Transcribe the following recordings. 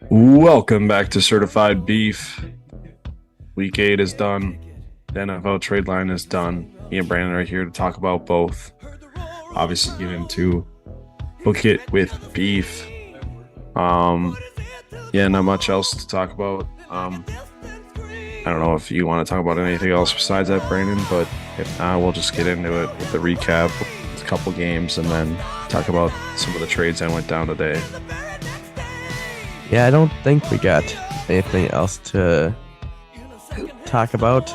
Welcome back to Certified Beef. Week 8 is done. The NFL trade line is done. Me and Brandon are here to talk about both. Obviously, get into book it with beef. Not much else to talk about. I don't know if you want to talk about anything else besides that, Brandon, but if not, we'll just get into it with the recap, with a couple games, and then talk about some of the trades that went down today. Yeah, I don't think we got anything else to talk about.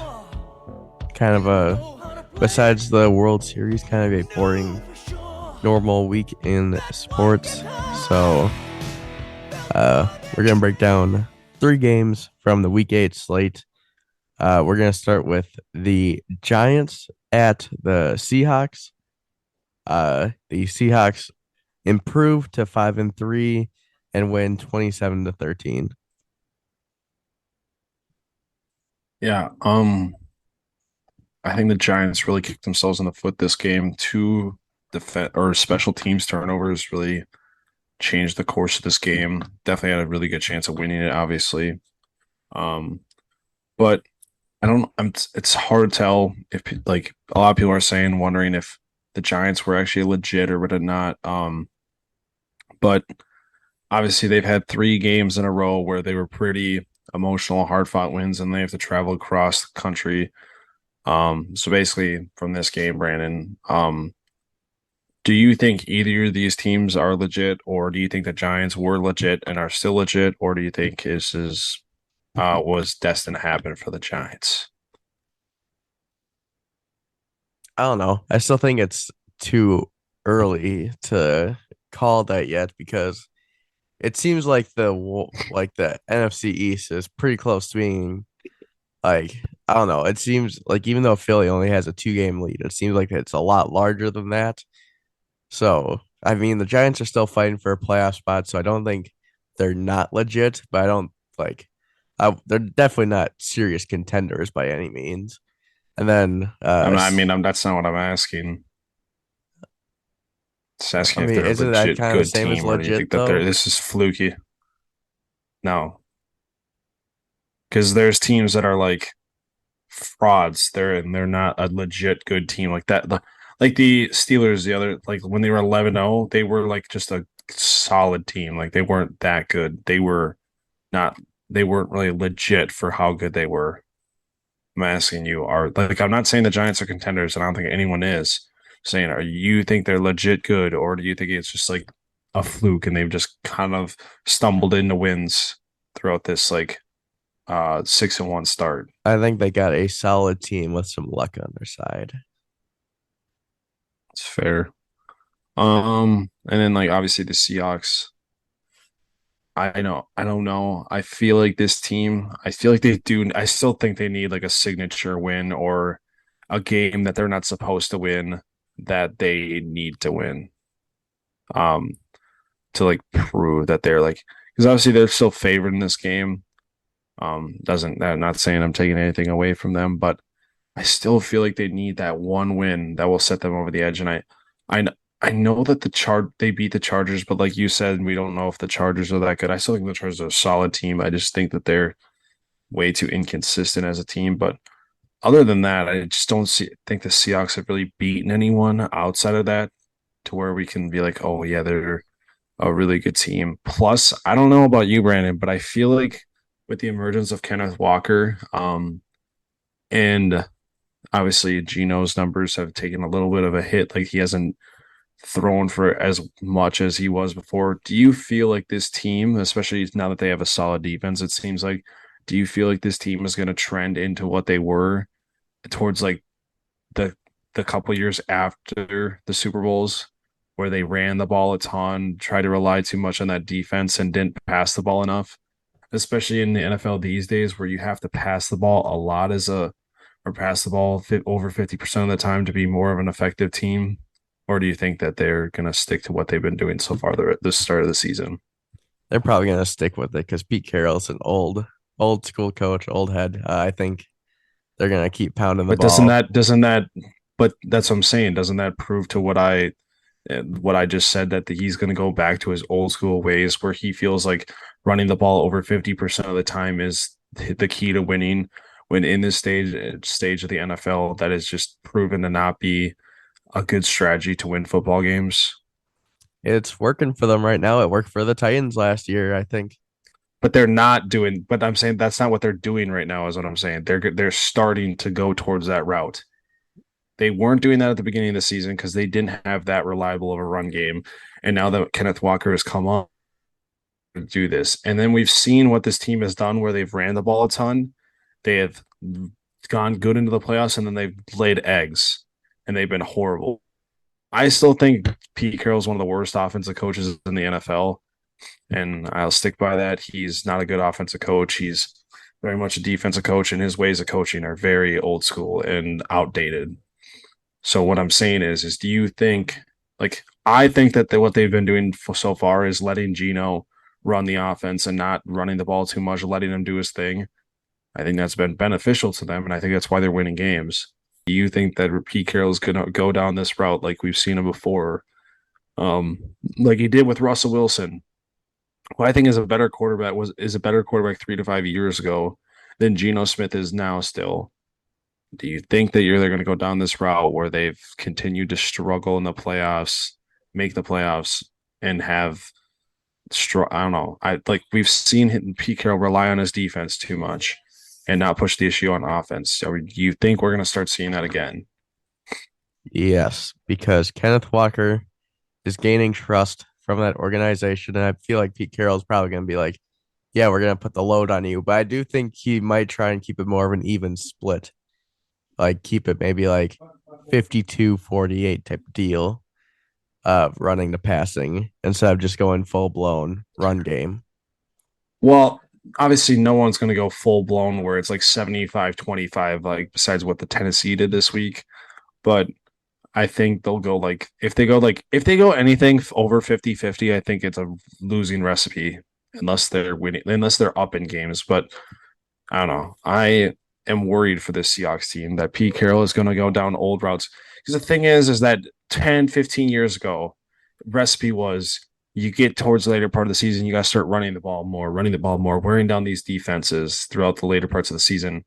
Kind of besides the World Series, kind of a boring, normal week in sports. So, we're going to break down 3 games from the Week 8 slate. We're going to start with the Giants at the Seahawks. The Seahawks improved to 5-3 and win 27-13. Yeah, I think the Giants really kicked themselves in the foot this game. 2 special teams turnovers really changed the course of this game. Definitely had a really good chance of winning it, obviously. But it's hard to tell if, like, a lot of people are wondering if the Giants were actually legit or were not. But obviously they've had 3 games in a row where they were pretty emotional, hard-fought wins, and they have to travel across the country. So basically from this game, Brandon, do you think either of these teams are legit, or do you think the Giants were legit and are still legit, or do you think this was destined to happen for the Giants? I don't know. I still think it's too early to call that yet because it seems like the NFC East is pretty close to being like, I don't know. It seems like even though Philly only has a 2-game lead, it seems like it's a lot larger than that. So, I mean, the Giants are still fighting for a playoff spot, so I don't think they're not legit, but I don't like they're definitely not serious contenders by any means. And then that's not what I'm asking. Just I asking if mean, they're a isn't that legit kind of the good same as team, or do you legit think that though? this is fluky? No, because there's teams that are like frauds. They're not a legit good team like that. Like the Steelers, when they were 11-0, they were like just a solid team. Like they weren't that good. Not they weren't really legit for how good they were. I'm asking you, I'm not saying the Giants are contenders, and I don't think anyone is. Saying, are you think they're legit good, or do you think it's just like a fluke and they've just kind of stumbled into wins throughout this 6-1 start? I think they got a solid team with some luck on their side. It's fair. And then obviously the Seahawks. I know. I don't know. I feel like this team, I feel like they do. I still think they need like a signature win or a game that they're not supposed to win that they need to win. Um, to prove that they're because obviously they're still favored in this game. Doesn't that not saying I'm taking anything away from them, but I still feel like they need that one win that will set them over the edge. And I, I know that they beat the Chargers, but like you said, we don't know if the Chargers are that good. I still think the Chargers are a solid team. I just think that they're way too inconsistent as a team. But other than that, I just don't think the Seahawks have really beaten anyone outside of that to where we can be like, oh yeah, they're a really good team. Plus, I don't know about you, Brandon, but I feel like with the emergence of Kenneth Walker, and obviously Geno's numbers have taken a little bit of a hit. Like he hasn't thrown for as much as he was before. Do you feel like this team, especially now that they have a solid defense, it seems like, do you feel like this team is going to trend into what they were towards the couple years after the Super Bowls, where they ran the ball a ton, tried to rely too much on that defense and didn't pass the ball enough, especially in the NFL these days where you have to pass the ball a lot or pass the ball over 50% of the time to be more of an effective team? Or do you think that they're going to stick to what they've been doing so far at the start of the season? They're probably gonna stick with it because Pete Carroll's an old school coach, old head. I think they're gonna keep pounding the But ball. but that's what I'm saying. Doesn't that prove to what I And what I just said, that he's going to go back to his old school ways where he feels like running the ball over 50% of the time is the key to winning. When in this stage of the NFL, that is just proven to not be a good strategy to win football games. It's working for them right now. It worked for the Titans last year, I think. But they're not doing. But I'm saying that's not what they're doing right now. Is what I'm saying. They're starting to go towards that route. They weren't doing that at the beginning of the season because they didn't have that reliable of a run game. And now that Kenneth Walker has come on to do this, and then we've seen what this team has done where they've ran the ball a ton. They have gone good into the playoffs, and then they've laid eggs, and they've been horrible. I still think Pete Carroll is one of the worst offensive coaches in the NFL, and I'll stick by that. He's not a good offensive coach. He's very much a defensive coach, and his ways of coaching are very old school and outdated. So what I'm saying is do you think, like, I think that what they've been doing so far is letting Gino run the offense and not running the ball too much, letting him do his thing. I think that's been beneficial to them, and I think that's why they're winning games. Do you think that Pete Carroll is going to go down this route like we've seen him before, um, like he did with Russell Wilson, who I think is a better quarterback 3 to 5 years ago than Geno Smith is now still? Do you think that they're going to go down this route where they've continued to struggle in the playoffs, make the playoffs, and have I don't know. I like we've seen Pete Carroll rely on his defense too much and not push the issue on offense. So do you think we're going to start seeing that again? Yes, because Kenneth Walker is gaining trust from that organization. And I feel like Pete Carroll is probably going to be like, yeah, we're going to put the load on you. But I do think he might try and keep it more of an even split, like keep it maybe like 52-48 type deal of running the passing instead of just going full blown run game. Well, obviously no one's going to go full blown where it's like 75-25, like besides what the Tennessee did this week. But I think they'll go like if they go anything over 50-50, I think it's a losing recipe unless they're winning, unless they're up in games. But I don't know. I am worried for this Seahawks team that Pete Carroll is going to go down old routes. Because the thing is that 10, 15 years ago, recipe was you get towards the later part of the season, you got to start running the ball more, wearing down these defenses throughout the later parts of the season.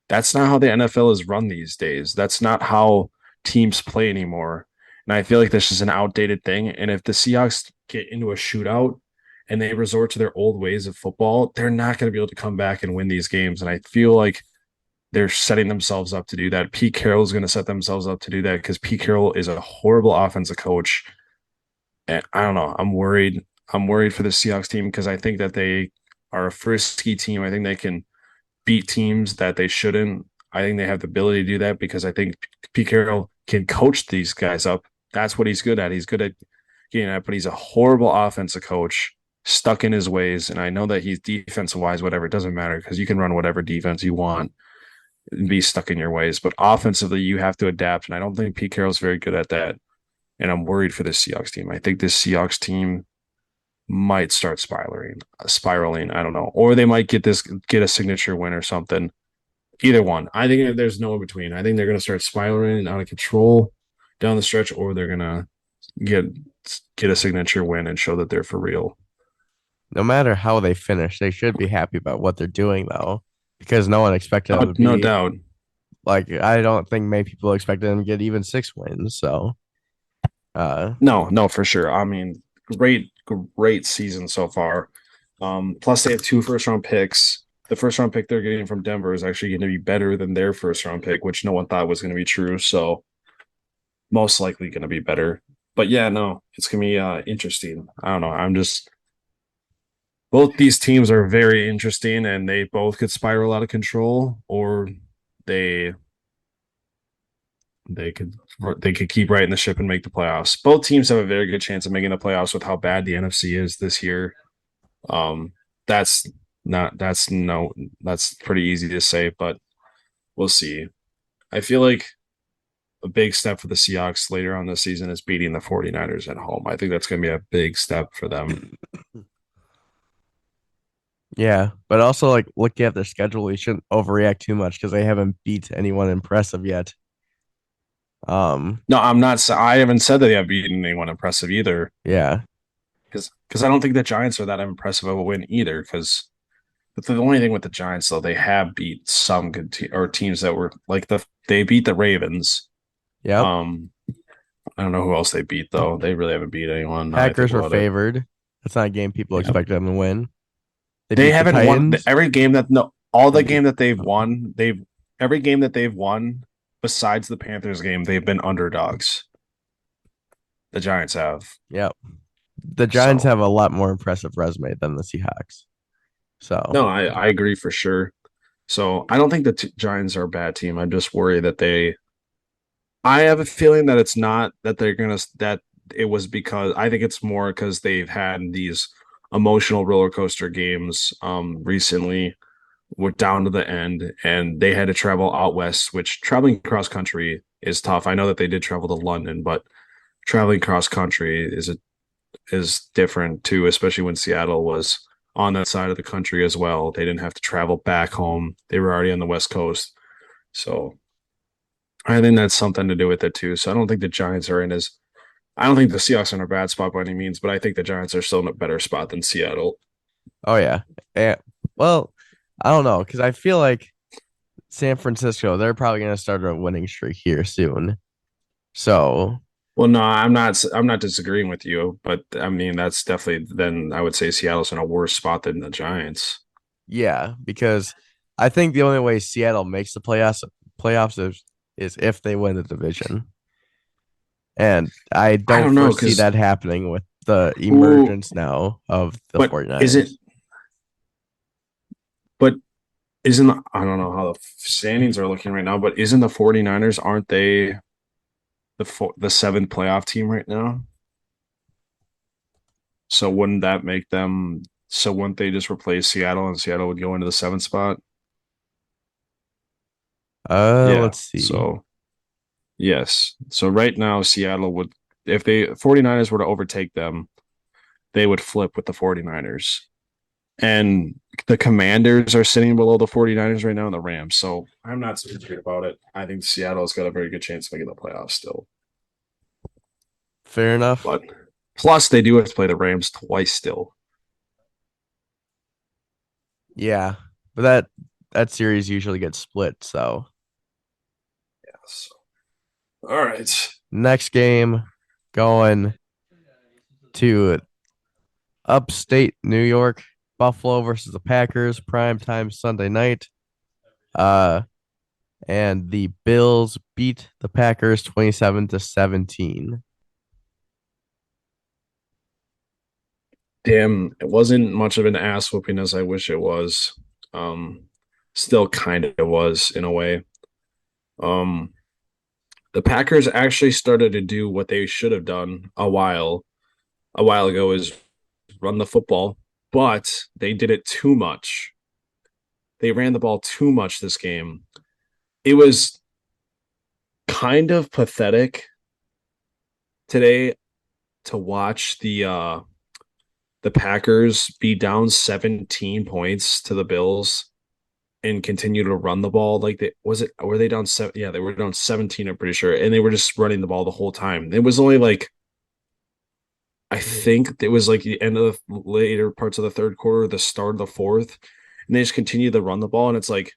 That's not how the NFL is run these days. That's not how teams play anymore. And I feel like this is an outdated thing. And if the Seahawks get into a shootout and they resort to their old ways of football, they're not going to be able to come back and win these games. And I feel like they're setting themselves up to do that. Pete Carroll is going to set themselves up to do that because Pete Carroll is a horrible offensive coach. And I don't know. I'm worried. I'm worried for the Seahawks team because I think that they are a frisky team. I think they can beat teams that they shouldn't. I think they have the ability to do that because I think Pete Carroll can coach these guys up. That's what he's good at. He's good at getting at, but he's a horrible offensive coach, stuck in his ways. And I know that he's defensive wise, whatever. It doesn't matter because you can run whatever defense you want and be stuck in your ways. But offensively, you have to adapt. And I don't think Pete Carroll's very good at that. And I'm worried for this Seahawks team. I think this Seahawks team might start spiraling. I don't know, or they might get a signature win or something. Either one. I think there's no in between. I think they're going to start spiraling out of control down the stretch, or they're going to get get a signature win and show that they're for real. No matter how they finish, they should be happy about what they're doing though, because no one expected them No, to no be doubt. like I don't think many people expected them to get even 6 wins. So uh No, no, for sure. I mean, great season so far. Plus they have two first round picks. The first round pick they're getting from Denver is actually going to be better than their first round pick, which no one thought was going to be true. So most likely going to be better. But yeah, no, it's going to be interesting. I don't know. I'm just both these teams are very interesting, and they both could spiral out of control, or they they could they could keep riding the ship and make the playoffs. Both teams have a very good chance of making the playoffs with how bad the NFC is this year. Um, that's not that's no that's pretty easy to say, but we'll see. I feel like a big step for the Seahawks later on this season is beating the 49ers at home. I think that's going to be a big step for them. yeah, but also like looking at their schedule, we shouldn't overreact too much because they haven't beat anyone impressive yet. Um, No, I'm not. I haven't said that they have beaten anyone impressive either. yeah. Because I don't think the Giants are that impressive of a win either. Because the only thing with the Giants though, they have beat some good or teams that were like they beat the Ravens. Yep. Um, I don't know who else they beat though. They really haven't beat anyone. Now I think Packers were about it. favored. That's not a game people Yeah. expect them to win. They They beat the haven't won Titans. every game that no all They the beat game that they've won. They've every game that they've won besides the Panthers game, they've been underdogs. The Giants have. Yep. The Giants So have a lot more impressive resume than the Seahawks. So no, I agree for sure. So I don't think the Giants are a bad team. I'm just worried that they. I have a feeling that it's not that they're gonna that it was because I think it's more because they've had these emotional roller coaster games recently were down to the end and they had to travel out west, which traveling cross country is tough. I know that they did travel to London, but traveling cross country is different too, especially when Seattle was on that side of the country as well. They didn't have to travel back home. They were already on the West Coast. So I think that's something to do with it too. So I don't think the Giants are in as I don't think the Seahawks are in a bad spot by any means, but I think the Giants are still in a better spot than Seattle. oh yeah. Yeah. Well, I don't know because I feel like San Francisco, they're probably gonna start a winning streak here soon. So Well, no, I'm not disagreeing with you, but I mean that's definitely then I would say Seattle's in a worse spot than the Giants. yeah, because I think the only way Seattle makes the playoffs is if they win the division. And I I don't don't know foresee because that happening with the who, emergence now of the but is it, 49ers. but isn't, I don't know how the standings are looking right now, but isn't the 49ers, aren't they the seventh playoff team right now? So wouldn't that make them, so wouldn't they just replace Seattle and Seattle would go into the seventh spot? Yeah. Let's see. So yes. So right now, Seattle would, if they 49ers were to overtake them, they would flip with the 49ers. And the Commanders are sitting below the 49ers right now and the Rams. So I'm not so worried about it. I think Seattle's got a very good chance of making the playoffs still. Fair enough. But plus, they do have to play the Rams twice still. Yeah, but that series usually gets split. So Yes. All right. next game going to upstate New York, Buffalo versus the Packers, prime time Sunday night. Uh, and the Bills beat the Packers 27-17. Damn, it wasn't much of an ass whooping as I wish it was. Um, Still kind of was in a way. Um, the Packers actually started to do what they should have done a while ago is run the football, but they did it too much. They ran the ball too much this game. It was kind of pathetic today to watch the Packers be down 17 points to the Bills and continue to run the ball like they was it were they down seven, yeah, they were down 17, I'm pretty sure, and they were just running the ball the whole time. It was only like I think it was like the end of the later parts of the third quarter, the start of the fourth, and they just continue to run the ball. And it's like,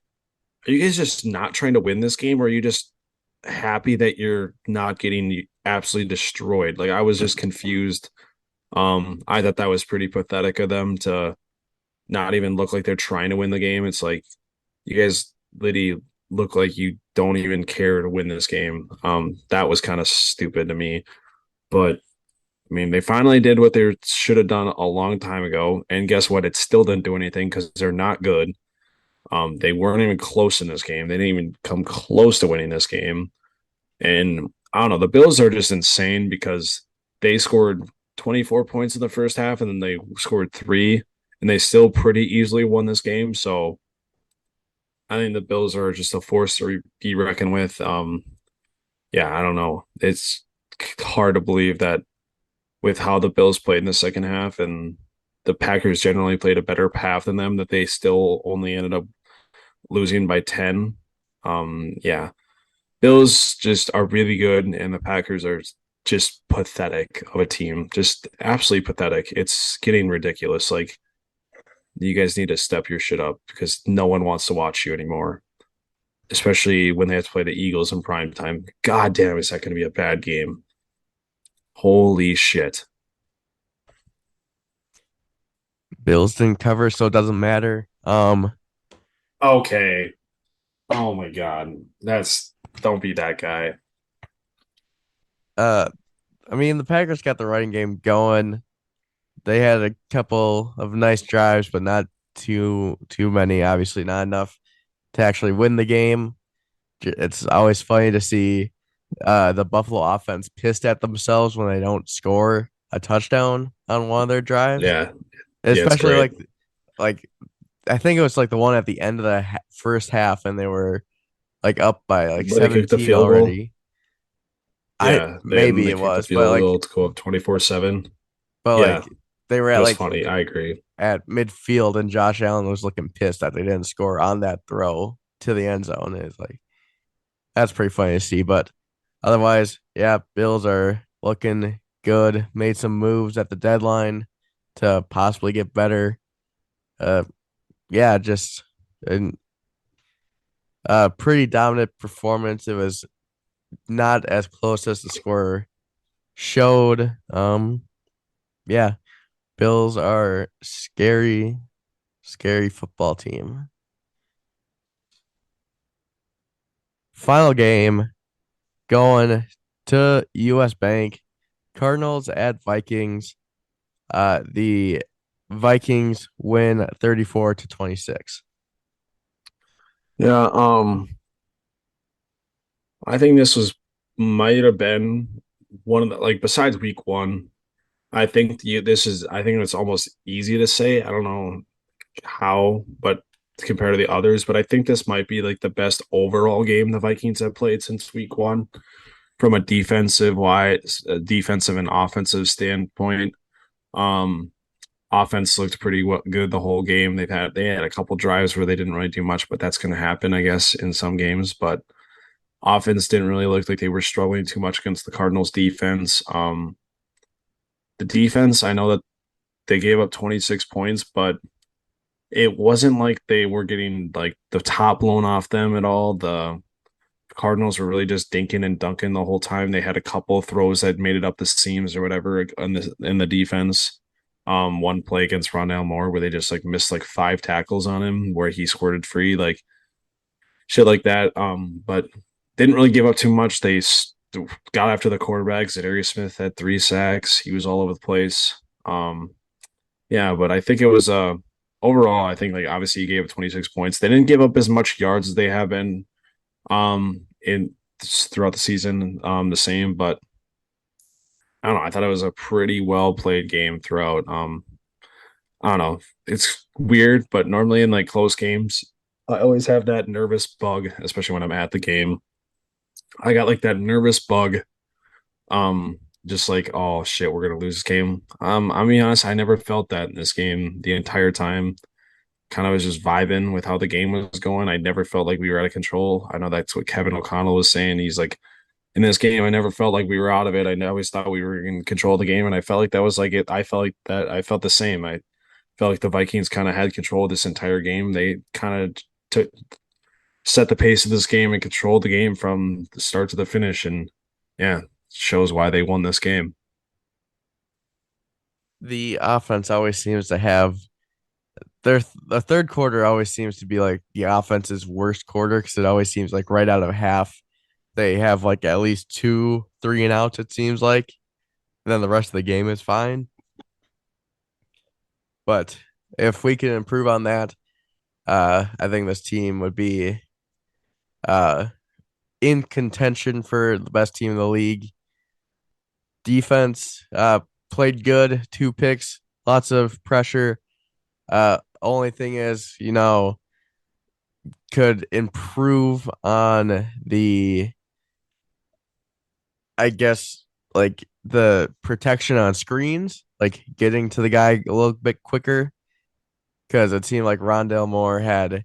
are you guys just not trying to win this game, or are you just happy that you're not getting absolutely destroyed? Like I was just confused. I thought that was pretty pathetic of them to not even look like they're trying to win the game. It's like you guys literally look like you don't even care to win this game. That was kind of stupid to me. But I mean, they finally did what they should have done a long time ago. And guess what? It still didn't do anything because they're not good. They weren't even close in this game. They didn't even come close to winning this game. And I don't know. The Bills are just insane because they scored 24 points in the first half and then they scored three and they still pretty easily won this game. So I think the Bills are just a force to be reckoned with. Yeah, I don't know. It's hard to believe that with how the Bills played in the second half and the Packers generally played a better half than them, that they still only ended up losing by 10. Yeah. Bills just are really good, and the Packers are just pathetic of a team. Just absolutely pathetic. It's getting ridiculous. Like you guys need to step your shit up because no one wants to watch you anymore, especially when they have to play the Eagles in prime time. God damn, is that going to be a bad game? Holy shit. Bills didn't cover, so it doesn't matter. Okay. Oh my God. That's don't be that guy. Uh, I mean, the Packers got the running game going. They had a couple of nice drives, but not too many. Obviously, not enough to actually win the game. It's always funny to see the Buffalo offense pissed at themselves when they don't score a touchdown on one of their drives, Yeah. Yeah, it's especially great. like I think it was like the one at the end of the first half, and they were like up by like But they kicked the 17 field goal. already. I Yeah. And maybe they it kicked the was, field goal to go up 24-7. but Yeah. like they were It at was like funny. I agree. at midfield, and Josh Allen was looking pissed that they didn't score on that throw to the end zone. It's like that's pretty funny to see. But otherwise, yeah, Bills are looking good. Made some moves at the deadline to possibly get better. Uh, yeah, just a pretty dominant performance. It was not as close as the score showed. Yeah, Bills are scary football team. Final game going to US Bank. Cardinals at Vikings. The Vikings win 34-26. Yeah, I think this was might have been one of the like besides week one. I think it's almost easy to say. I don't know how, but compared to the others, but I think this might be like the best overall game the Vikings have played since week one from a defensive and offensive standpoint. Um, Offense looked pretty good the whole game. They had a couple drives where they didn't really do much, but that's going to happen, I guess, in some games. But offense didn't really look like they were struggling too much against the Cardinals defense. The defense, I know that they gave up 26 points, but it wasn't like they were getting like the top blown off them at all. The Cardinals were really just dinking and dunking the whole time. They had a couple of throws that made it up the seams or whatever in the defense. One play against Rondale Moore where they just like missed like five tackles on him where he squirted free, like shit like that. But didn't really give up too much. They got after the quarterbacks. Zadarius Smith had 3 sacks. He was all over the place. Yeah, but I think it was overall. I think like obviously he gave up 26 points. They didn't give up as much yards as they have been in throughout the season. The same, but I don't know. I thought it was a pretty well played game throughout. I don't know. It's weird, but normally in like close games, I always have that nervous bug, especially when I'm at the game. I got like that nervous bug. Just like, oh shit, we're gonna lose this game. I'll be honest, I never felt that in this game the entire time. Kind of was just vibing with how the game was going. I never felt like we were out of control. I know that's what Kevin O'Connell was saying. He's like, in this game, I never felt like we were out of it. I always thought we were in control of the game, and I felt like that was like it. I felt like that. I felt the same. I felt like the Vikings kind of had control of this entire game. They kind of took set the pace of this game and controlled the game from the start to the finish. And yeah, shows why they won this game. The offense always seems to have the third quarter always seems to be like the offense's worst quarter because it always seems like right out of half they have like at least two, three and outs, it seems like. And then the rest of the game is fine. But if we can improve on that, I think this team would be uh in contention for the best team in the league. Defense played good, 2 picks, lots of pressure. Only thing is, could improve on the, I guess, like the protection on screens, like getting to the guy a little bit quicker. Because it seemed like Rondell Moore had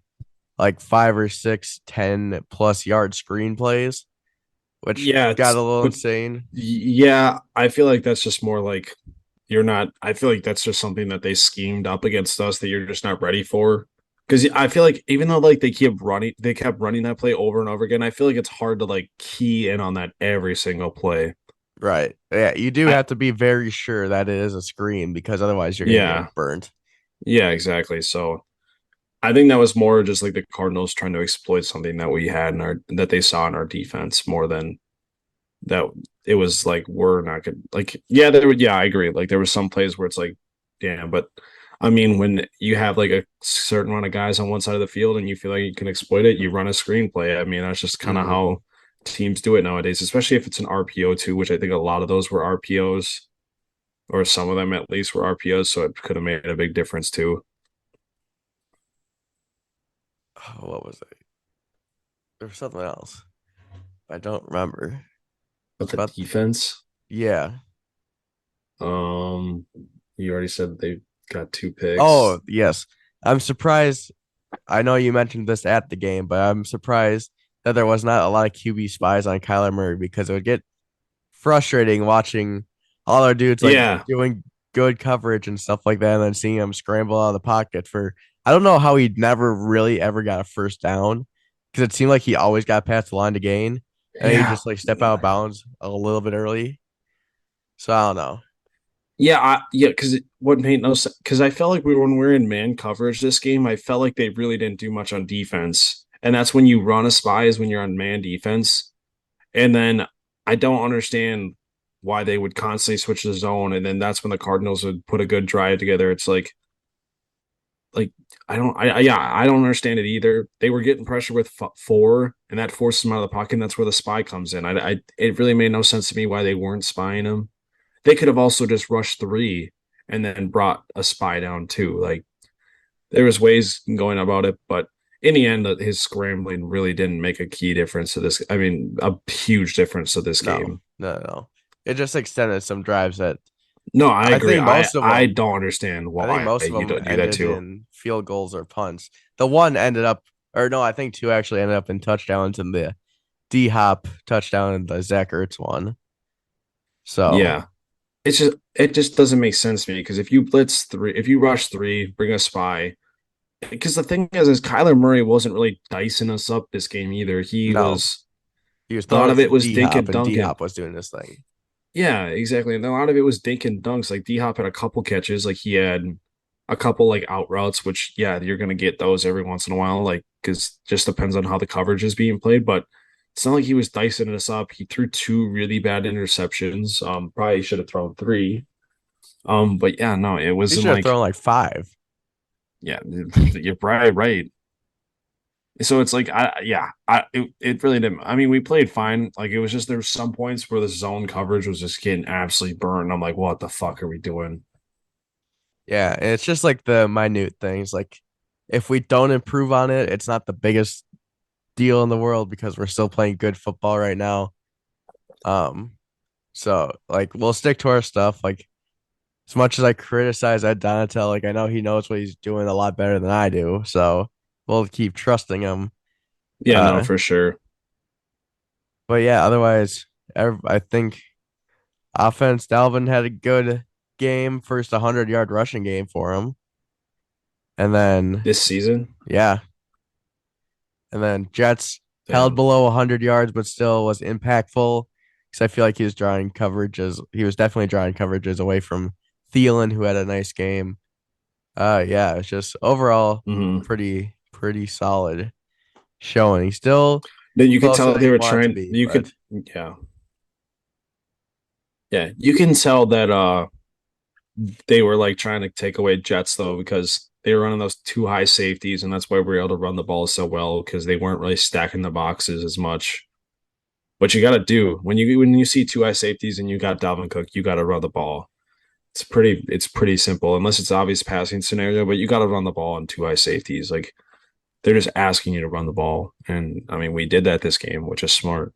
like 5 or 6 10+ yard screen plays. which Yeah, got a little but insane. yeah, I feel like that's just more like you're not. I feel like that's just something that they schemed up against us that you're just not ready for. Because I feel like even though like they kept running that play over and over again. I feel like it's hard to like key in on that every single play. Right. Yeah, you do I have to be very sure that it is a screen because otherwise you're gonna yeah, get burnt. yeah, exactly. So I think that was more just like the Cardinals trying to exploit something that we had in our that they saw in our defense more than that it was like we're not gonna like yeah I agree like there was some plays where it's like damn but I mean when you have like a certain amount of guys on one side of the field and you feel like you can exploit it you run a screenplay. I mean that's just kind of Hmm. how teams do it nowadays, especially if it's an RPO too, which I think a lot of those were RPOs or some of them at least were RPOs, so it could have made a big difference too. Oh, what was it? There was something else. I don't remember. But the But defense, yeah. um you already said they got two picks. Oh, yes. I'm surprised. I know you mentioned this at the game, but I'm surprised that there was not a lot of QB spies on Kyler Murray because it would get frustrating watching all our dudes like Yeah. doing good coverage and stuff like that, and then seeing him scramble out of the pocket for I don't know how he never really ever got a first down because it seemed like he always got past the line to gain, and he Yeah. just like step out of bounds a little bit early. So I don't know. Yeah, because what made no sense because I felt like when we were in man coverage this game, I felt like they really didn't do much on defense. And that's when you run a spy is when you're on man defense. And then I don't understand why they would constantly switch the zone. And then that's when the Cardinals would put a good drive together. It's like I don't understand it either. They were getting pressure with four, and that forces them out of the pocket. And that's where the spy comes in. It really made no sense to me why they weren't spying him. They could have also just rushed three and then brought a spy down too. Like there was ways going about it, but in the end, his scrambling really didn't make a key difference to this. I mean, a huge difference to this No, game. no, no. It just extended some drives that No, I I agree. think most of I them don't understand I think why most of you them don't do that ended too. in field goals or punts. The one ended up, or no, I think two actually ended up in touchdowns in the D Hop touchdown and the Zach Ertz one. So Yeah, it just doesn't make sense to me because if you blitz three, if you rush three, bring a spy. Because the thing is Kyler Murray wasn't really dicing us up this game either. He no, was he was a lot throwing of it it to was D dink Hop, and and D dunking. Hop was doing this thing. Yeah, exactly. And a lot of it was dink and dunks. Like D Hop had a couple catches. Like he had a couple like out routes, which yeah, you're gonna get those every once in a while. Like because just depends on how the coverage is being played. But it's not like he was dicing us up. He threw two really bad interceptions. Probably should have thrown three. But yeah, no, it He wasn't should have like thrown like five. yeah, you're probably right. So it's like it really didn't. I mean, we played fine. Like it was just there were some points where the zone coverage was just getting absolutely burned. I'm like, what the fuck are we doing? Yeah, and it's just like the minute things. Like if we don't improve on it, it's not the biggest deal in the world because we're still playing good football right now. Um, so like we'll stick to our stuff. Like as much as I criticize Ed Donatel, like I know he knows what he's doing a lot better than I do. So we'll keep trusting him. Yeah, no, Uh, for sure. but yeah, otherwise, I think offense. Dalvin had a good game, first 100-yard rushing game for him, and then This season, yeah, and then Jets held damn. below 100 yards, but still was impactful because I feel like he was drawing coverages. He was definitely drawing coverages away from Thielen, who had a nice game. Yeah, it's just overall Hmm. pretty solid showing. He's still Then you could closer tell than they he were wanted to trying. be, You but could, yeah, yeah. You can tell that they were like trying to take away Jets though because they were running those two high safeties, and that's why we were able to run the ball so well because they weren't really stacking the boxes as much. What you got to do when you see two high safeties and you got Dalvin Cook, you got to run the ball. It's pretty simple unless it's obvious passing scenario, but you got to run the ball on two high safeties. Like they're just asking you to run the ball, and I mean we did that this game, which is smart.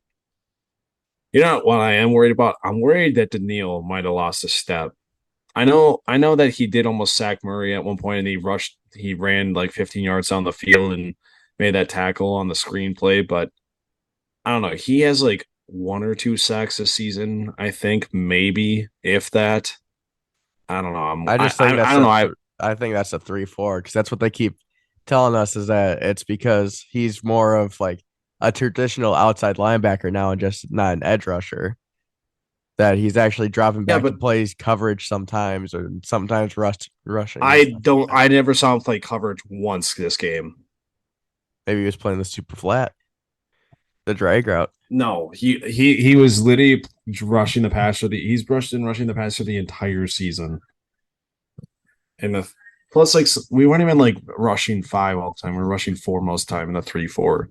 You know what I am worried about? I'm worried that Daniil might have lost a step. I know that he did almost sack Murray at one point, and he ran like 15 yards down the field and made that tackle on the screenplay. But I don't know. He has like one or two sacks a season, I think, maybe if that. I don't know. I just think I that's don't a know. I think that's a 3-4 because that's what they keep telling us is that it's because he's more of like a traditional outside linebacker now and just not an edge rusher. That he's actually dropping Yeah, back to but plays coverage sometimes or sometimes rushing and stuff like that. I never saw him play coverage once this game. Maybe he was playing the super flat, the drag route. No, he was literally rushing the passer. He's brushed and rushing the passer the entire season. And the plus, like we weren't even like rushing five all the time. We are rushing four most time in the 3-4.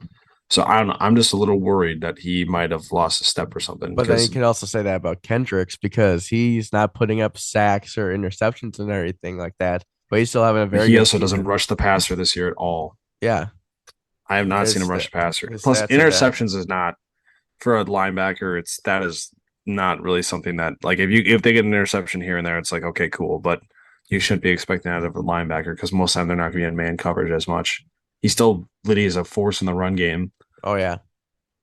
So I don't know. I'm just a little worried that he might have lost a step or something But then you because can also say that about Kendricks because he's not putting up sacks or interceptions and everything like that. But he's still having a very he good also doesn't season. rush the passer this year at all. Yeah, I have not seen his him rush the passer. his Plus, stats say that. interceptions is not for a linebacker. It's that is not really something that like if they get an interception here and there, it's like okay, cool, but you shouldn't be expecting that of a linebacker because most of the time they're not going to be in man coverage as much. He still Liddy is a force in the run game, Oh yeah.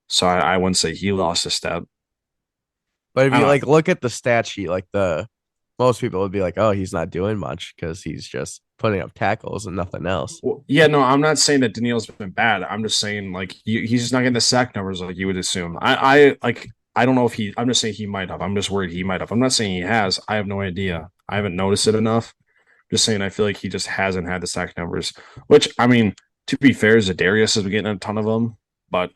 so I wouldn't say he lost a step. But if I you don't like look at the stat sheet, like the most people would be like, "Oh, he's not doing much because he's just putting up tackles and nothing else." Well, yeah, no, I'm not saying that Daniil's been bad. I'm just saying like he's just not getting the sack numbers like you would assume. I don't know if he. I'm just saying he might have. I'm just worried he might have. I'm not saying he has. I have no idea. I haven't noticed it enough. Just saying I feel like he just hasn't had the sack numbers. Which I mean, to be fair, Zadarius has been getting a ton of them, but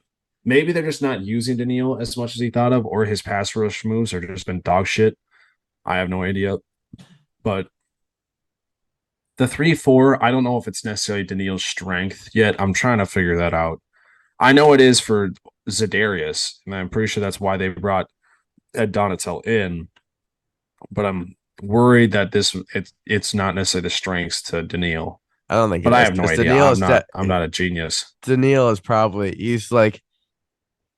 maybe they're just not using Daniil as much as he thought of, or his pass rush moves are just been dog shit. I have no idea. But the 3-4, I don't know if it's necessarily Daniil's strength yet. I'm trying to figure that out. I know it is for Zadarius, and I'm pretty sure that's why they brought Ed Donatel in. But I'm worried that it's not necessarily the strengths to Daniil. I don't think But it I is have no because idea. I'm not a genius. Daniil is probably he's like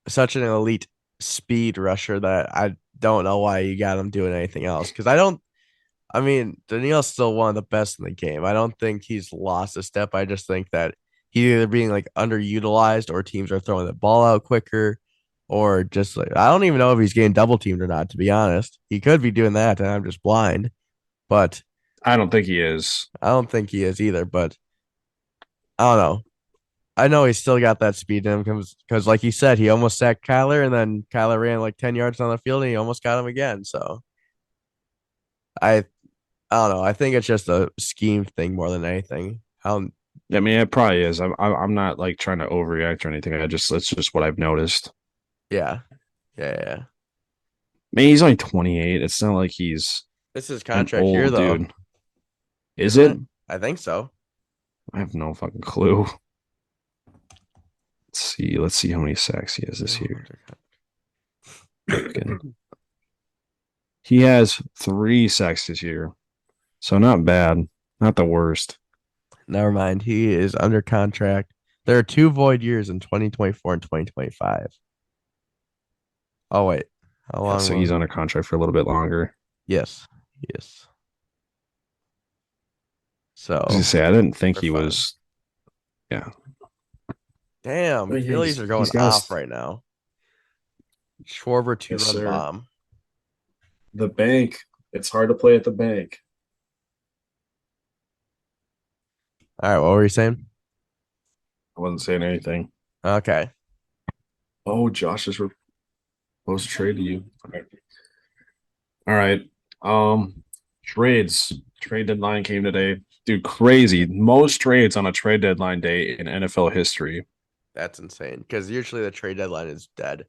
such an elite speed rusher that I don't know why you got him doing anything else because I don't. I mean, Daniil's still one of the best in the game. I don't think he's lost a step. I just think that he's either being like underutilized or teams are throwing the ball out quicker or just like I don't even know if he's getting double teamed or not, to be honest. He could be doing that and I'm just blind, but I don't think he is. I don't think he is either. But I don't know. I know he's still got that speed in him because like you said, he almost sacked Kyler and then Kyler ran like 10 yards on the field and he almost got him again. So I I don't know. I think it's just a scheme thing more than anything. How I mean, it probably is. I'm not like trying to overreact or anything. I just it's just what I've noticed. yeah. Yeah, yeah. I mean, he's only 28. It's not like he's This is an contract year old though, dude. Is isn't it? it? I think so. I have no fucking clue. Let's see. Let's see how many sacks he has this Still year. under Fucking- He has 3 sacks this year, so not bad. Not the worst. Never mind. He is under contract. There are two void years in 2024 and 2025. Oh wait. How Yeah, long so will he's under contract for a little bit longer. Yes. Yes. I was gonna So say I didn't think we're he fine. was. Yeah, Damn, but yeah, Phillies are going he's got off right now. Schwarber two yes, run sir. bomb. The bank. It's hard to play at the bank. All right, what were you saying? I wasn't saying anything. Okay. Oh, Josh is supposed to trade to you. Okay. All right. Trades. Trade deadline came today. Dude, crazy. Most trades on a trade deadline day in NFL history. That's insane. Because usually the trade deadline is dead.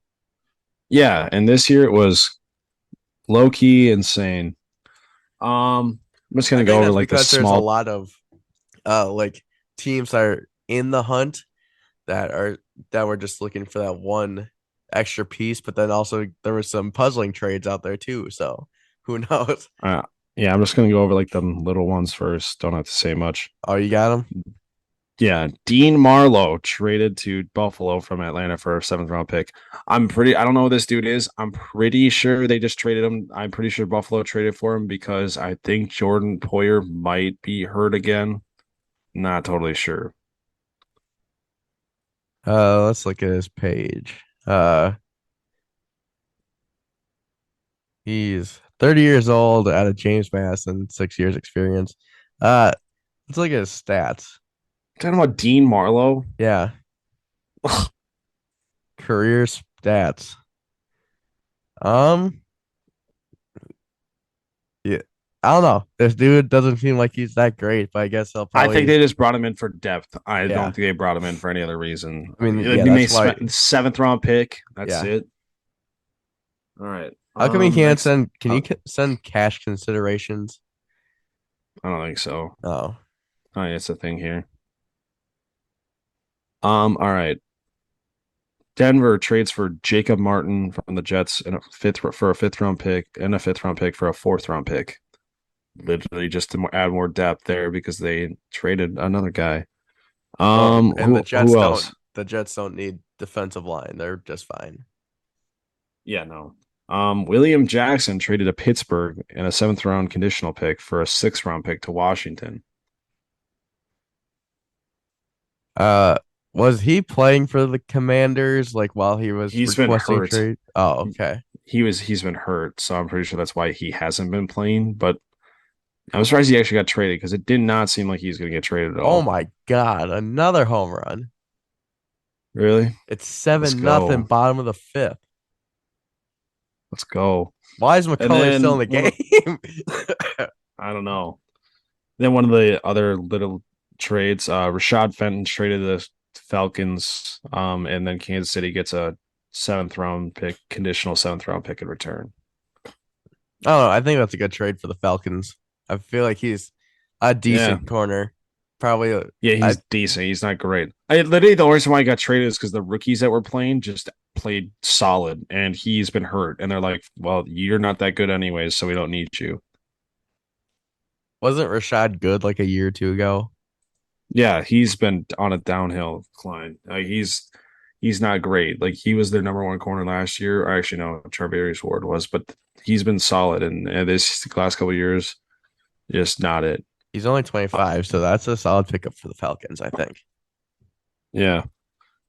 Yeah, and this year it was low key insane. I'm just I gonna go think over that's like the because there's a small. lot of like teams that are in the hunt that are that were just looking for that one extra piece, but then also there was some puzzling trades out there too. So who knows? Uh, yeah, I'm just gonna go over like the little ones first. Don't have to say much. Oh, you got him? Yeah, Dean Marlowe traded to Buffalo from Atlanta for a seventh round pick. I don't know who this dude is. I'm pretty sure they just traded him. I'm pretty sure Buffalo traded for him because I think Jordan Poyer might be hurt again. Not totally sure. Let's look at his page. He's 30 years old out of James Madison, 6 years experience. Uh, let's look at his stats. Talking about Dean Marlowe. Yeah, career stats. Um, yeah, I don't know. This dude doesn't seem like he's that great, but I guess he'll I think probably, they just brought him in for depth. I don't yeah. think they brought him in for any other reason. I mean, I yeah, mean, they that's why, spent seventh round pick. That's yeah. it. All right. How come you can't Next. send, can you send cash considerations? I don't think so. Oh, Oh, yeah, it's a thing here. All right. Denver trades for Jacob Martin from the Jets and a fifth round pick and a fifth round pick for a fourth round pick. Literally just to add more depth there because they traded another guy. well, and Who else? the Jets don't need defensive line. They're just fine. Yeah, no. William Jackson traded to Pittsburgh and a seventh round conditional pick for a sixth round pick to Washington. Uh, was he playing for the Commanders like while he was He's been requesting hurt. trade? Oh, okay. He's been hurt, so I'm pretty sure that's why he hasn't been playing. But I'm surprised he actually got traded because it did not seem like he's going to get traded at Oh all. my God, another home run. Really? It's Let's 7-0, go. bottom of the fifth. Let's go. Why is And McCulley still in then the one of, game? I don't know. Then one of the other little trades, Rashad Fenton traded the Falcons, and then Kansas City gets a seventh round pick, conditional seventh round pick in return. I don't know. I think that's a good trade for the Falcons. I feel like he's a Yeah. decent corner. Probably, Yeah, I he's decent. He's not great. Literally the only reason why he got traded is because the rookies that were playing just played solid, and he's been hurt. And they're like, "Well, you're not that good anyways, so we don't need you." wasn't Rashad good like a year or two ago. Yeah, he's been on a downhill climb. He's not great. Like he was their number one corner last year. Or actually, no, Charvarius Ward was, but he's been solid. And this last couple years, just not it. He's only Uh, 25, so that's a solid pickup for the Falcons, I think. yeah.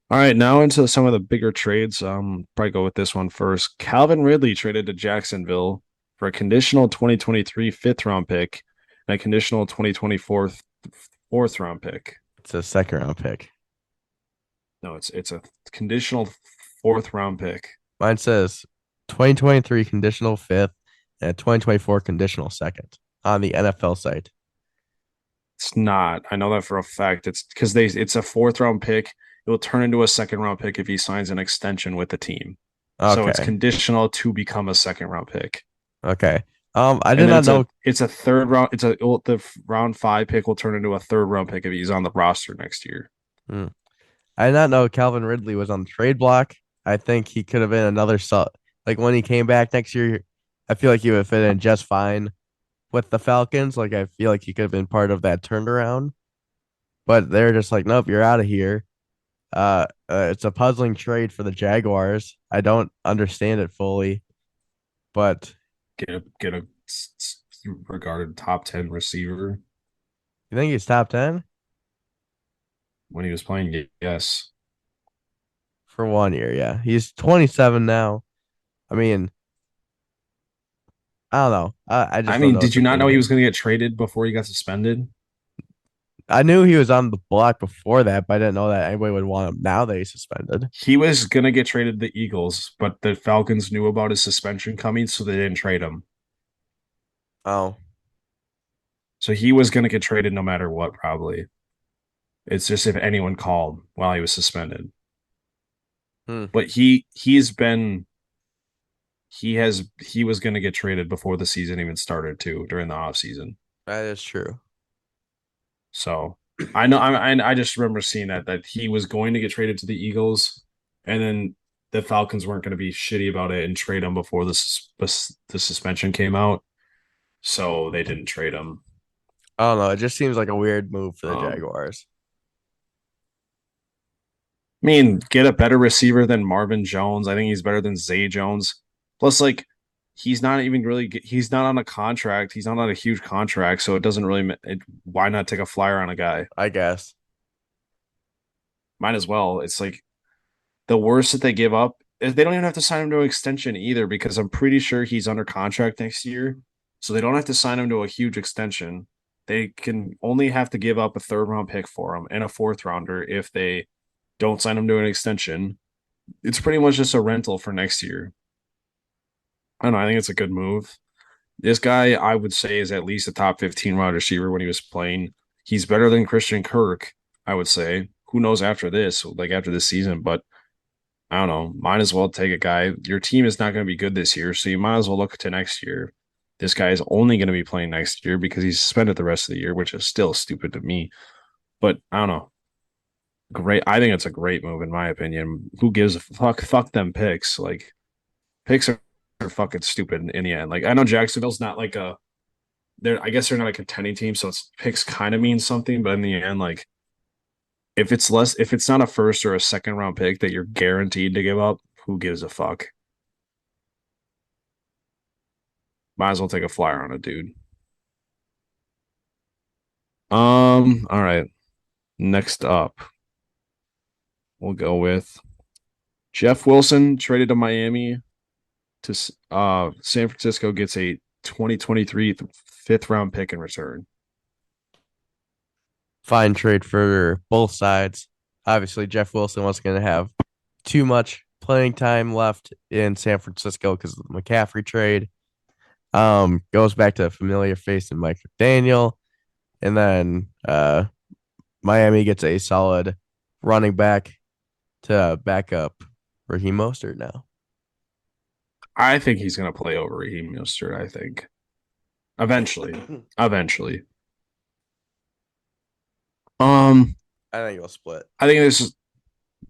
All right, now into some of the bigger trades. Probably go with this one first. Calvin Ridley traded to Jacksonville for a conditional 2023 fifth round pick and a conditional 2024 fourth round pick. It's a second round pick. No, it's a conditional fourth round pick. Mine says 2023 conditional fifth and 2024 conditional second on the NFL site. It's not. I know that for a fact. It's because it's a fourth round pick. It will turn into a second round pick if he signs an extension with the team. So it's Okay. conditional to become a second round pick. Okay. I And did then not know. it's a third round. The round five pick will turn into a third round pick if he's on the roster next year. Hmm. I did not know Calvin Ridley was on the trade block. I think he could have been another like when he came back next year. I feel like he would fit in just fine with the Falcons. Like I feel like he could have been part of that turnaround. But they're just like, nope, you're out of here. It's a puzzling trade for the Jaguars. I don't understand it fully, but Get a regarded top 10 receiver you think he's top 10 when he was playing. Yes. for 1 year? Yeah, he's 27 now. I mean, I don't know. I I just don't mean, know what did to you not think know of he was him. going to get traded before he got suspended? I knew he was on the block before that, but I didn't know that anybody would want him now that he's suspended. He was going to get traded to the Eagles, but the Falcons knew about his suspension coming, so they didn't trade him. Oh, So he was going to get traded no matter what, probably. It's just if anyone called while he was suspended. hmm. But he was going to get traded before the season even started too during the offseason. That is true. So I know I just remember seeing that he was going to get traded to the Eagles, and then the Falcons weren't going to be shitty about it and trade him before the suspension came out, so they didn't trade him. I don't know. It just seems like a weird move for the Um, Jaguars. I mean, get a better receiver than Marvin Jones. I think he's better than Zay Jones. Plus, like, he's not on a contract. He's not on a huge contract, so it doesn't really. Why not take a flyer on a guy? I guess. Might as well. It's like the worst that they give up they don't even have to sign him to an extension either because I'm pretty sure he's under contract next year. So they don't have to sign him to a huge extension. They can only have to give up a third round pick for him and a fourth rounder if they don't sign him to an extension. It's pretty much just a rental for next year. I don't know. I think it's a good move. This guy, I would say, is at least a top 15 wide receiver when he was playing. He's better than Christian Kirk, I would say. Who knows after this, like after this season, but I don't know. Might as well take a guy. Your team is not going to be good this year, so you might as well look to next year. This guy is only going to be playing next year because he's suspended the rest of the year, which is still stupid to me. But I don't know. Great. I think it's a great move in my opinion. Who gives a fuck? Fuck them picks. Like picks are fucking stupid in the end. Like I know Jacksonville's not like a they're I guess they're not a contending team, so it's picks kind of mean something, but in the end, like if it's not a first or a second round pick that you're guaranteed to give up, who gives a fuck? Might as well take a flyer on it, dude. All right. Next up, we'll go with Jeff Wilson traded to Miami to San Francisco gets a 2023 fifth round pick in return. Fine trade for both sides. Obviously, Jeff Wilson wasn't going to have too much playing time left in San Francisco because of the McCaffrey trade. Goes back to a familiar face in Mike McDaniel. And then Miami gets a solid running back to back up Raheem Mostert now. I think he's going to play over Raheem Mostert, I think. Eventually. Eventually. I think he'll split. I think this is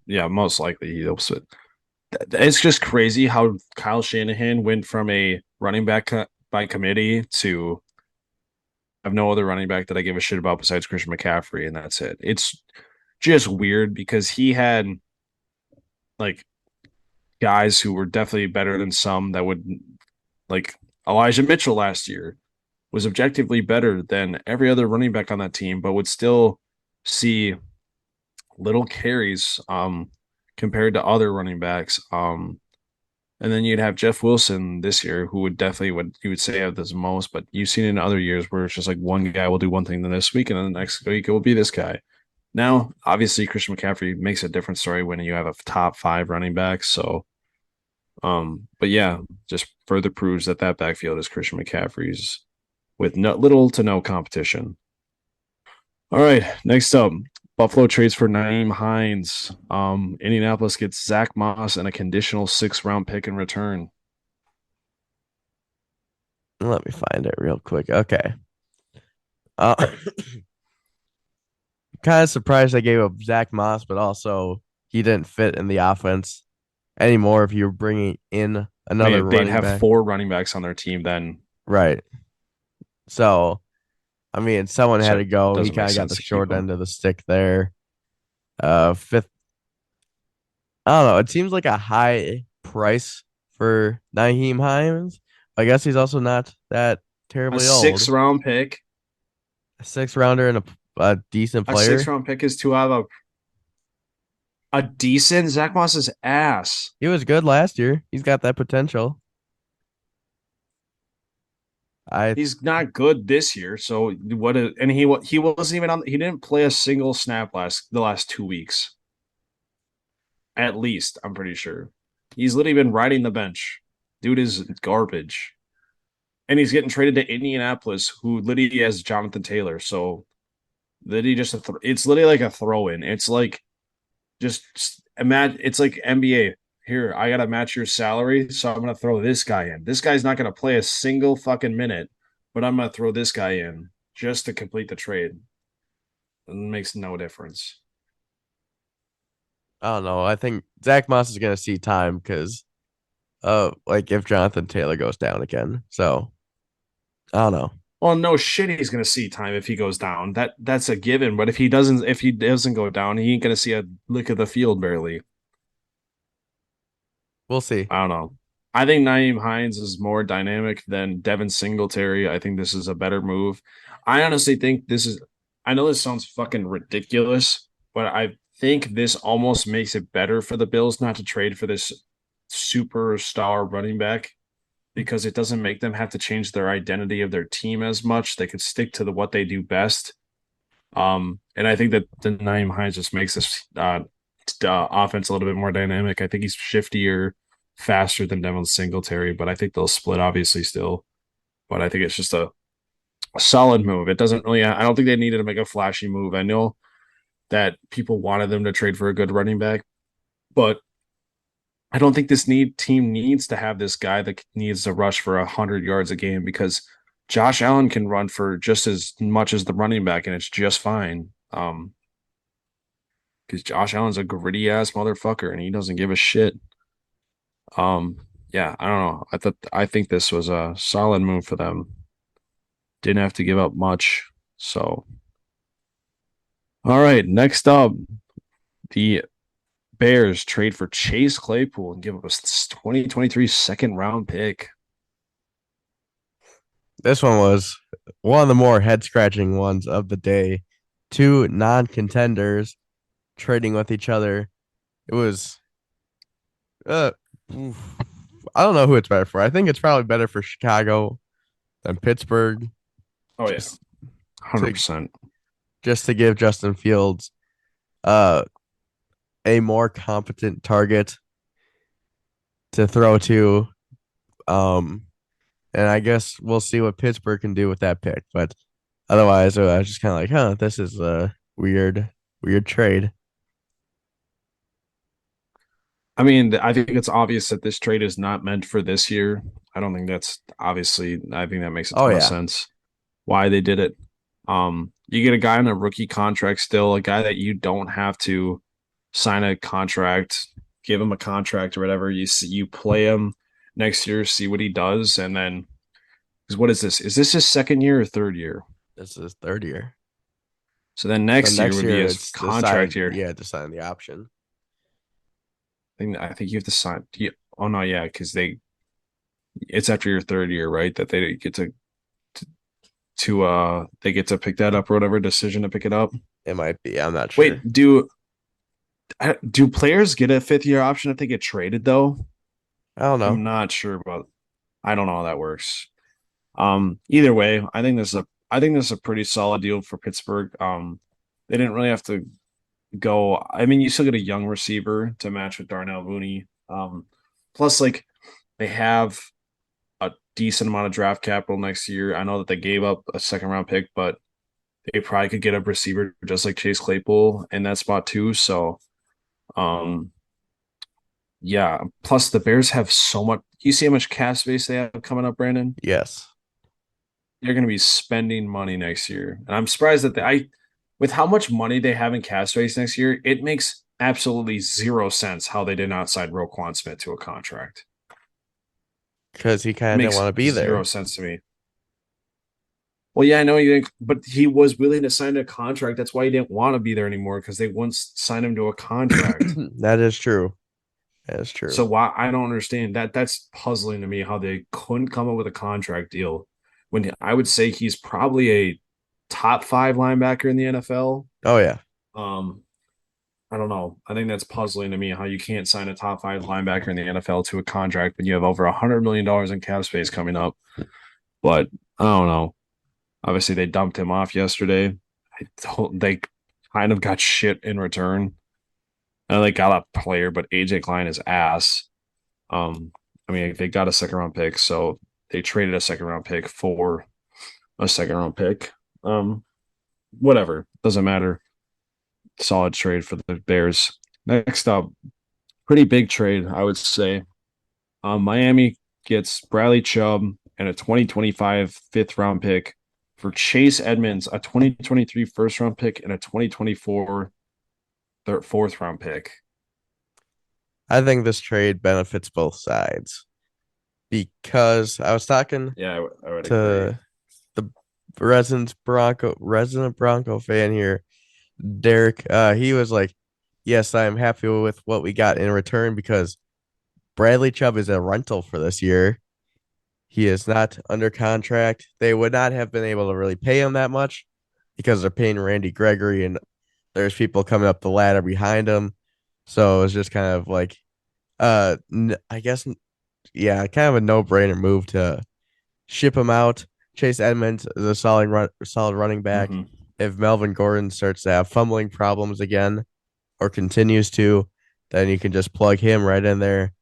yeah, most likely he'll split. It's just crazy how Kyle Shanahan went from a running back by committee to have no other running back that I give a shit about besides Christian McCaffrey, and that's it. It's just weird because he had like guys who were definitely better than some that would like Elijah Mitchell last year was objectively better than every other running back on that team, but would still see little carries compared to other running backs. And then you'd have Jeff Wilson this year, who would definitely what you would say have this most, but you've seen in other years where it's just like one guy will do one thing the this week, and then the next week it will be this guy. Now, obviously, Christian McCaffrey makes a different story when you have a top five running back. So, but yeah, just further proves that that backfield is Christian McCaffrey's with little to no competition. All right, next up, Buffalo trades for Naeem Hines. Indianapolis gets Zach Moss and a conditional 6th round pick in return. Let me find it real quick. Okay. Kind of surprised I gave up Zach Moss, but also he didn't fit in the offense anymore if you were bringing in I another mean, they'd running have back. 4 running backs on their team then, Right. So, I mean, someone had so to it go. He doesn't make kind of got the sense to keep short him. end of the stick there. Fifth. I don't know. It seems like a high price for Naheem Hines. I guess he's also not that A terribly six old. round pick, A six rounder and a decent a six player. round pick is to have a decent Zach Moss's ass. He was good last year. He's got that potential. I He's not good this year. So what? And he wasn't even on. He didn't play a single snap the last 2 weeks. At least I'm pretty sure. He's literally been riding the bench. Dude is garbage. And he's getting traded to Indianapolis, who literally has Jonathan Taylor. So literally it's literally like a throw in. It's like just imagine it's like NBA. Here, I gotta match your salary, so I'm gonna throw this guy in. This guy's not gonna play a single fucking minute, but I'm gonna throw this guy in just to complete the trade. It makes no difference. I don't know. I think Zach Moss is gonna see time because like if Jonathan Taylor goes down again. So I don't know. Well, no shit, he's gonna see time if he goes down. That's a given. But if he doesn't go down, he ain't gonna see a lick of the field barely. We'll see. I don't know. I think Naeem Hines is more dynamic than Devin Singletary. I think this is a better move. I honestly think this is. I know this sounds fucking ridiculous, but I think this almost makes it better for the Bills not to trade for this superstar running back because it doesn't make them have to change their identity of their team as much. They could stick to what they do best. And I think that the Naeem Hines just makes this offense a little bit more dynamic. I think he's shiftier, faster than Devin Singletary, but I think they'll split obviously still. But I think it's just a solid move. It doesn't really. I don't think they needed to make a flashy move. I know that people wanted them to trade for a good running back, but I don't think this team needs to have this guy that needs to rush for 100 yards a game because Josh Allen can run for just as much as the running back, and it's just fine. Because Josh Allen's a gritty ass motherfucker, and he doesn't give a shit. Yeah, I don't know. I think this was a solid move for them. Didn't have to give up much. So, all right, next up, the Bears trade for Chase Claypool and give up a 2023 second round pick. This one was one of the more head scratching ones of the day. Two non contenders trading with each other. It was uh oof. I don't know who it's better for. I think it's probably better for Chicago than Pittsburgh. Oh yeah, Just to 100%. just to give Justin Fields uh a more competent target to throw to. Um and I guess we'll see what Pittsburgh can do with that pick. But otherwise, I was just kind of like, huh, this is a weird trade. I mean, I think it's obvious that this trade is not meant for this year. I don't think that's obviously, I think that makes a Oh ton of yeah. sense why they did it. You get a guy on a rookie contract still, a guy that you don't have to sign a contract, give him a contract or whatever. You see, you play him next year, see what he does, and then because what is this? Is this his second year or third year? This is third year. So then So next year next would be year his it's contract decide year. yeah, decide the option. I think you have to sign. Yeah, oh no, yeah, because it's after your third year, right? That they get to they get to pick that up or whatever decision to pick it up. It might be. I'm not Wait, sure. do players get a fifth year option if they get traded though? I don't know. I'm not sure about. I don't know how that works. Either way, I think this is a pretty solid deal for Pittsburgh. They didn't really have to go. I mean, you still get a young receiver to match with Darnell Mooney. Plus, like they have a decent amount of draft capital next year. I know that they gave up a second round pick, but they probably could get a receiver just like Chase Claypool in that spot too. So, um, yeah. Plus, the Bears have so much. You see how much cap space they have coming up, Brandon? Yes. They're going to be spending money next year, and I'm surprised that with how much money they have in cap space next year, it makes absolutely zero sense how they did not sign Roquan Smith to a contract. Because he It kind of didn't makes want to be zero there. sense to me. Well, yeah, I know you didn't, but he was willing to sign a contract. That's why he didn't want to be there anymore because they once signed him to a contract. That is true. That is true. So why I don't understand that. That's puzzling to me how they couldn't come up with a contract deal when I would say he's probably a top five linebacker in the NFL. Oh yeah. Um, I don't know. I think that's puzzling to me how you can't sign a top five linebacker in the NFL to a contract when you have over $100 million in cap space coming up. But I don't know. Obviously, they dumped him off yesterday. They kind of got shit in return. And they got a player, but AJ Klein is ass. Um, I mean, they got a second round pick, so they traded a second round pick for a second round pick. Um, Whatever, doesn't matter. Solid trade for the Bears. Next up, pretty big trade, I would say. Miami gets Bradley Chubb and a 2025 fifth round pick for Chase Edmonds, a 2023 first round pick, and a 2024 fourth round pick. I think this trade benefits both sides because I was talking Yeah, I would agree. to the resident Bronco fan here, Derek. He was like, "Yes, I am happy with what we got in return because Bradley Chubb is a rental for this year. He is not under contract. They would not have been able to really pay him that much because they're paying Randy Gregory and there's people coming up the ladder behind him. So it's just kind of like I guess yeah, kind of a no-brainer move to ship him out. Chase Edmonds is a solid running back. Hmm. If Melvin Gordon starts to have fumbling problems again or continues to, then you can just plug him right in there.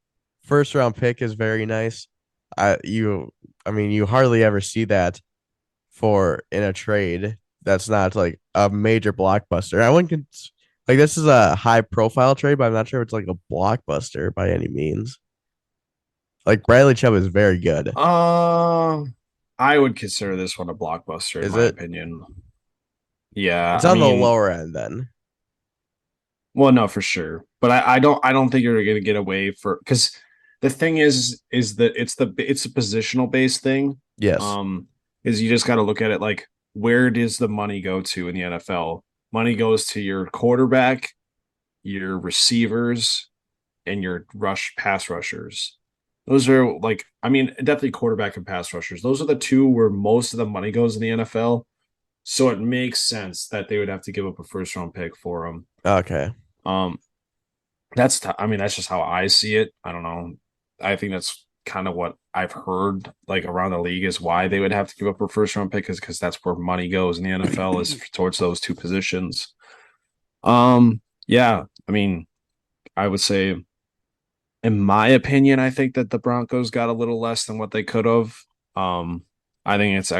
First round pick is very nice. I you I mean you hardly ever see that for in a trade that's not like a major blockbuster. I wouldn't like this is a high profile trade, but I'm not sure if it's like a blockbuster by any means. Like Bradley Chubb is very good. Uh, I would consider this one a blockbuster in Is my it? opinion. Yeah, It's I on the mean, lower end then. well, no, for sure, but I don't think you're gonna get away for because the thing is that it's a positional based thing. Yes. Um, is you just got to look at it like where does the money go to in the NFL? Money goes to your quarterback, your receivers, and your pass rushers. Those are like, I mean, definitely quarterback and pass rushers. Those are the two where most of the money goes in the NFL. So it makes sense that they would have to give up a first round pick for them. Okay. Um, I mean, that's just how I see it. I don't know. I think that's kind of what I've heard like around the league is why they would have to give up a first round pick is because that's where money goes in the NFL is towards those two positions. Yeah, I mean, I would say in my opinion, I think that the Broncos got a little less than what they could have. Um, I think it's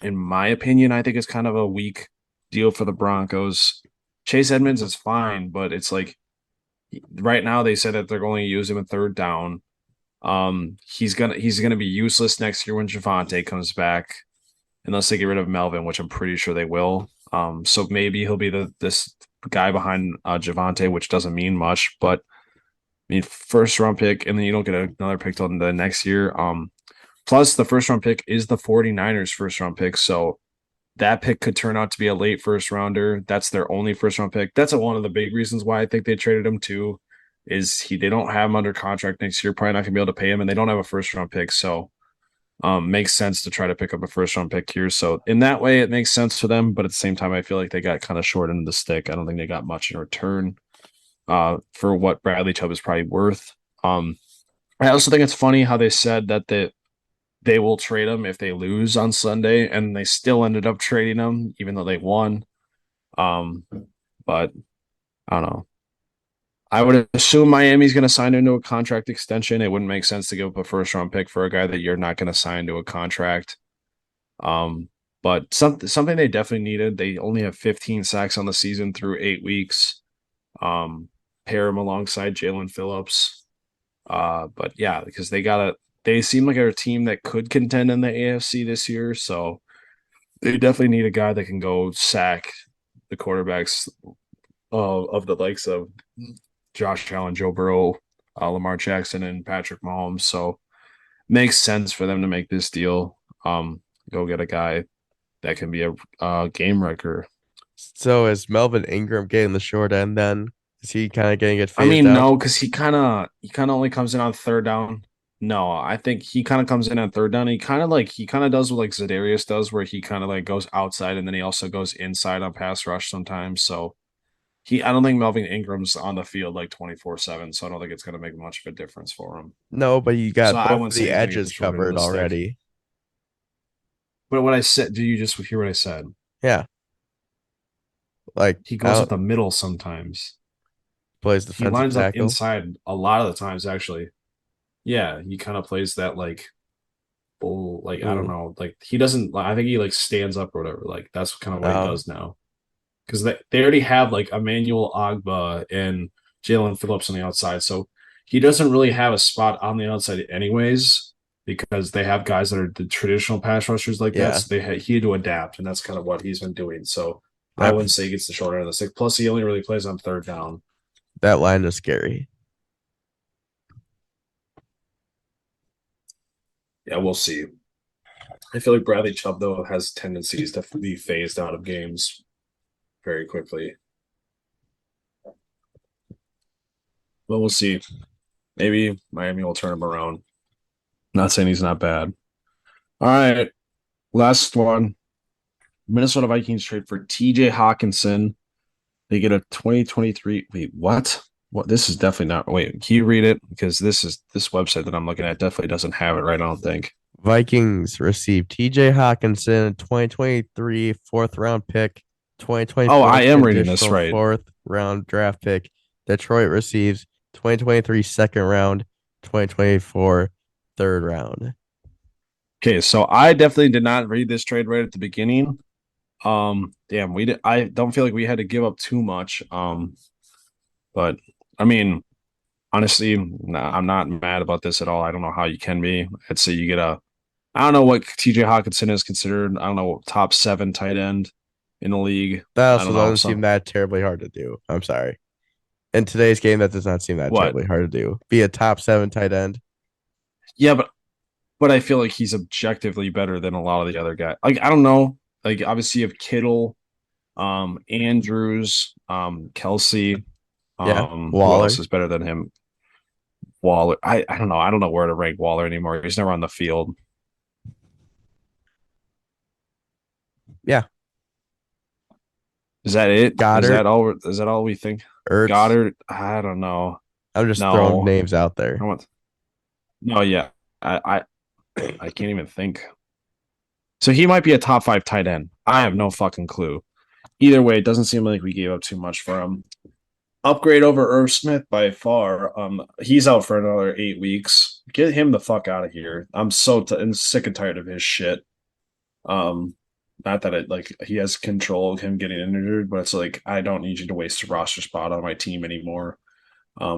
in my opinion, I think it's kind of a weak deal for the Broncos. Chase Edmonds is fine, but it's like right now they said that they're going to use him in third down. He's gonna be useless next year when Javante comes back, unless they get rid of Melvin, which I'm pretty sure they will. So maybe he'll be this guy behind Javante, which doesn't mean much, but I mean, first round pick, and then you don't get another pick till the next year. Plus the first round pick is the 49ers first round pick. So that pick could turn out to be a late first rounder. That's their only first round pick. That's one of the big reasons why I think they traded him too. Is they don't have him under contract next year, probably not gonna be able to pay him, and they don't have a first round pick. So makes sense to try to pick up a first round pick here. So in that way, it makes sense for them. But at the same time, I feel like they got kind of short into the stick. I don't think they got much in return for what Bradley Chubb is probably worth. I also think it's funny how they said that they will trade him if they lose on Sunday, and they still ended up trading him even though they won. Um, but I don't know. I would assume Miami's going to sign into a contract extension. It wouldn't make sense to give up a first round pick for a guy that you're not going to sign to a contract. Um, but something they definitely needed. They only have 15 sacks on the season through 8 weeks. Um, pair him alongside Jalen Phillips. But yeah, because they seem like a team that could contend in the AFC this year. So they definitely need a guy that can go sack the quarterbacks of the likes of Josh Allen, Joe Burrow, Lamar Jackson, and Patrick Mahomes. So makes sense for them to make this deal. Go get a guy that can be a game wrecker. So is Melvin Ingram getting the short end then? Is he kind of getting it I phased mean, out? no, because he kind of only comes in on third down. No, I think he kind of comes in on third down. He kind of does what like Zadarius does, where he kind of like goes outside and then he also goes inside on pass rush sometimes. So I don't think Melvin Ingram's on the field like 24/7. So I don't think it's gonna make much of a difference for him. No, but you So got I both wouldn't of say the he's gonna get the edges short end of covered the stick. already. But what I said, do you just hear what I said? Yeah. Like He goes up out the middle sometimes. plays He defensive lines up tackle. inside a lot of the times, actually. Yeah, he kind of plays that like bull, like I don't Mm. know, like he doesn't. I think he like stands up or whatever. Like that's kind of what he Oh, does now because they already have like Emmanuel Agba and Jalen Phillips on the outside, so he doesn't really have a spot on the outside anyways because they have guys that are the traditional pass rushers like that. yeah. So he had to adapt, and that's kind of what he's been doing. So I That wouldn't say he gets the short end of the stick. Plus, he only really plays on third down. that line is scary. Yeah, we'll see. I feel like Bradley Chubb though has tendencies to be phased out of games very quickly, but we'll see. Maybe Miami will turn him around. Not saying he's not bad. All right, last one. Minnesota Vikings trade for TJ Hawkinson. They get a 2023. Wait, what? What this is definitely not. Wait, can you read it? Because this website that I'm looking at definitely doesn't have it right. I don't think. Vikings received TJ Hawkinson, 2023 fourth round pick, Oh, 2024 I am reading this conditional right. fourth round draft pick. Detroit receives 2023 second round, 2024 third round. Okay, so I definitely did not read this trade right at the beginning. Damn, we did. I don't feel like we had to give up too much. But I mean, honestly, nah, I'm not mad about this at all. I don't know how you can be. I'd say you get a. I don't know what TJ Hawkinson is considered. I don't know, top seven tight end in the league. That I also don't know. doesn't seem So that terribly hard to do. I'm sorry. In today's game, that does not seem that what? terribly hard to do. Be a top seven tight end. Yeah, but I feel like he's objectively better than a lot of the other guys. Like I don't know. Like obviously you have Kittle, Andrews, Kelsey. Yeah. Who else Waller. is better than him? Waller. I don't know. I don't know where to rank Waller anymore. He's never on the field. Yeah. Is that it? Is Goddard. that all? Is that all we think? Ertz. Goddard? I don't know. I'm just throwing No. names out I there. want. No. Yeah. I can't even think. So he might be a top five tight end. I have no fucking clue. Either way, it doesn't seem like we gave up too much for him. Upgrade over Irv Smith by far. He's out for another 8 weeks. Get him the fuck out of here. I'm sick and tired of his shit. Um, Not that it like he has control of him getting injured, but it's like I don't need you to waste a roster spot on my team anymore.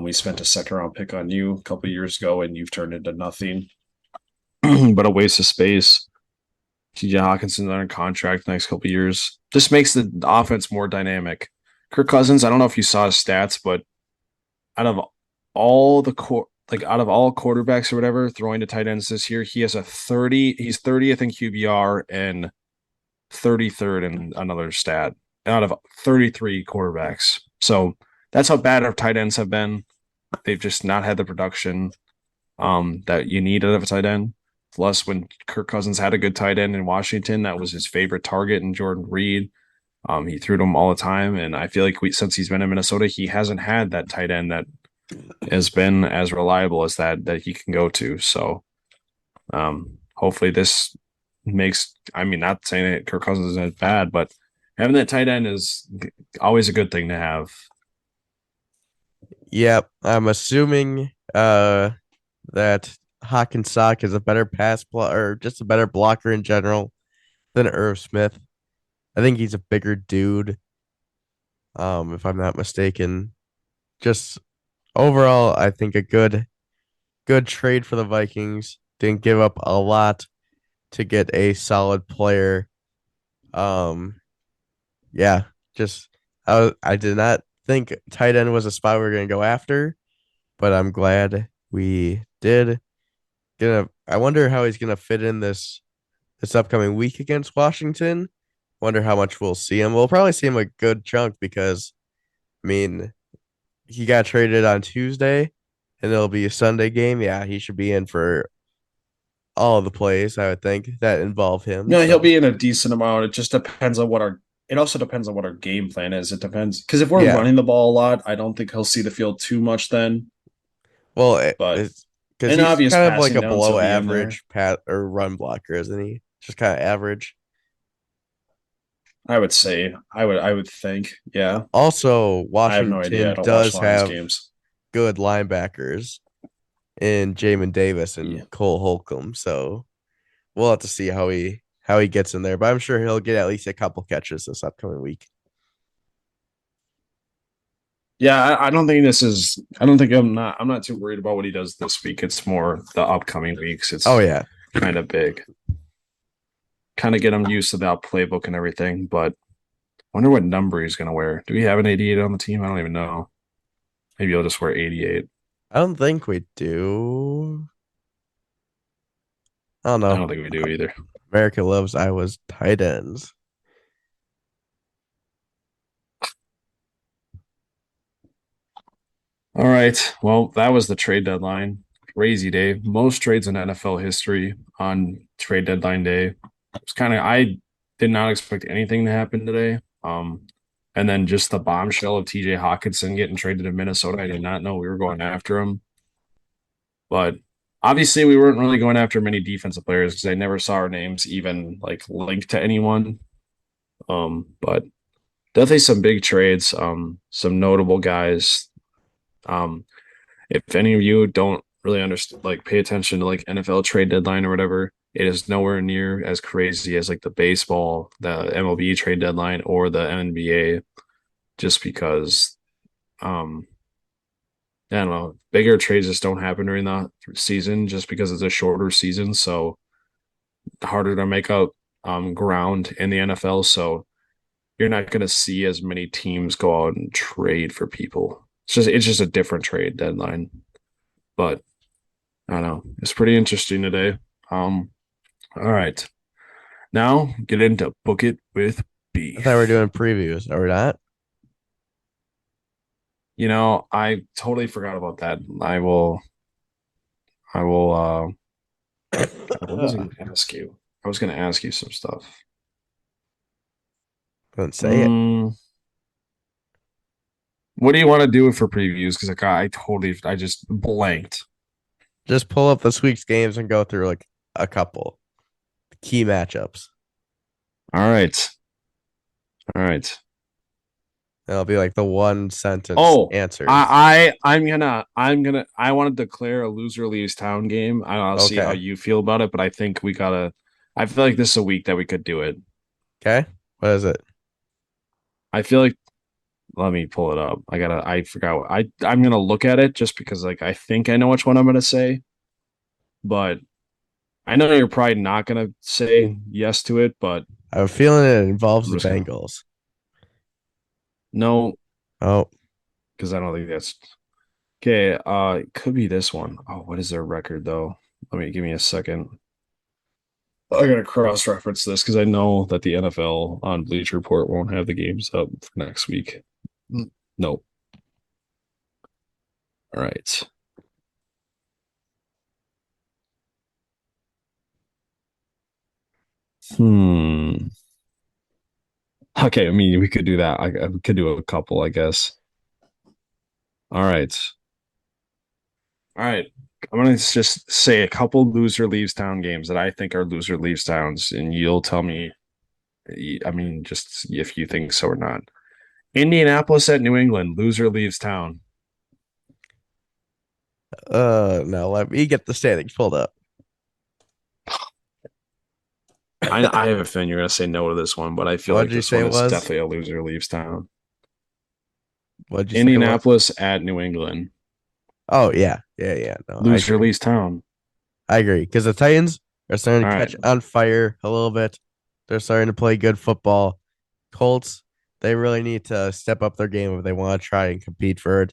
We spent a second round pick on you a couple years ago, and you've turned into nothing but a waste of space. TJ Hawkinson's under contract the next couple of years. Just makes the offense more dynamic. Kirk Cousins, I don't know if you saw his stats, but out of out of all quarterbacks or whatever throwing to tight ends this year, he has a 30. He's 30th in QBR and 33rd in another stat out of 33 quarterbacks. So that's how bad our tight ends have been. They've just not had the production that you need out of a tight end. Plus, when Kirk Cousins had a good tight end in Washington, that was his favorite target in Jordan Reed. He threw to him all the time, and I feel like since he's been in Minnesota, he hasn't had that tight end that has been as reliable as that he can go to. So, hopefully, this makes. I mean, not saying that Kirk Cousins is bad, but having that tight end is always a good thing to have. Yep. I'm assuming that Hawkinsock is a better pass or just a better blocker in general than Irv Smith. I think he's a bigger dude. If I'm not mistaken. Just overall, I think a good trade for the Vikings. Didn't give up a lot to get a solid player. Um, yeah, just I did not think tight end was a spot we were gonna go after, but I'm glad we did. I wonder how he's gonna fit in this upcoming week against Washington. Wonder how much we'll see him. We'll probably see him a good chunk because I mean he got traded on Tuesday and it'll be a Sunday game. Yeah, he should be in for all of the plays, I would think, that involve him. No, he'll So be in a decent amount. It just depends on what our. It also depends on what our game plan is. It depends because if we're yeah. running the ball a lot, I don't think he'll see the field too much then. Well, But it's because in he's obvious kind of like passing a downs, below he'll be in there. average pat or run blocker, isn't he? Just kind of average. I would say. I would think. Yeah. Also, I have no idea. I Washington don't watch a does lot of his have games. good linebackers in Jamin Davis Yeah. and Cole Holcomb. So we'll have to see how he gets in there. But I'm sure he'll get at least a couple catches this upcoming week. Yeah, I don't think this is. I don't think I'm not. I'm not too worried about what he does this week. It's more the upcoming weeks. Oh It's yeah. kind of big. Kind of get him used to that playbook and everything. But I wonder what number he's gonna wear. Do we have an 88 on the team? I don't even know. Maybe he'll just wear 88. I don't think we do. I don't I know. don't think we do either. America loves Iowa's tight ends. All right. Well, that was the trade deadline. Crazy day. Most trades in NFL history on trade deadline day. It's kind of I did not expect anything to happen today. And then just the bombshell of TJ Hawkinson getting traded to Minnesota. I did not know we were going after him. But obviously we weren't really going after many defensive players because I never saw our names even like linked to anyone. But definitely some big trades, some notable guys. Um, if any of you don't really understand, like pay attention to like NFL trade deadline or whatever, it is nowhere near as crazy as like the baseball, the MLB trade deadline, or the NBA, just because I don't know, bigger trades just don't happen during the season just because it's a shorter season, so harder to make up ground in the NFL. So you're not going to see as many teams go out and trade for people. It's just a different trade deadline. But I don't know. It's pretty interesting today. All right. Now get into Book It with I thought we were Beef. doing previews. Are we not? I totally forgot about that. I will God, what was I gonna ask you? I was gonna ask you some stuff. Don't say it. Mm, what do you want to do for previews? Because I just blanked. Just pull up this week's games and go through like a couple key matchups. All right. All right. It'll be like the one sentence Oh, answers. I want to declare a loser leaves town game. I'll see how Okay. you feel about it, but I think we gotta. I feel like this is a week that we could do it. Okay. What is it? I feel like let me pull it up. I forgot I'm gonna look at it just because like I think I know which one I'm gonna say, but I know you're probably not gonna say yes to it, but I have a feeling it involves I'm the just gonna Bengals. no, Oh, because I don't think that's okay. It could be this one. Oh, what is their record though? Let me give me a second. I gotta cross-reference this because I know that the NFL on Bleacher Report won't have the games up for next week. Nope. All right. Hmm. Okay, I mean we could do that. We could do a couple, I guess. All right. All right. I'm gonna just say a couple loser leaves town games that I think are loser leaves towns, and you'll tell me. I mean, just if you think so or not. Indianapolis at New England, loser leaves town. no, let me get the standings pulled up. I have a feeling you're gonna say no to this one, but I feel What like did you this say one it is was? definitely a loser leaves town. What did you say it was? Indianapolis at New England, Oh yeah, yeah, yeah. No, I loser agree. leaves town. I agree because the Titans are starting All to right, catch on fire a little bit. They're starting to play good football. Colts, they really need to step up their game if they want to try and compete for it.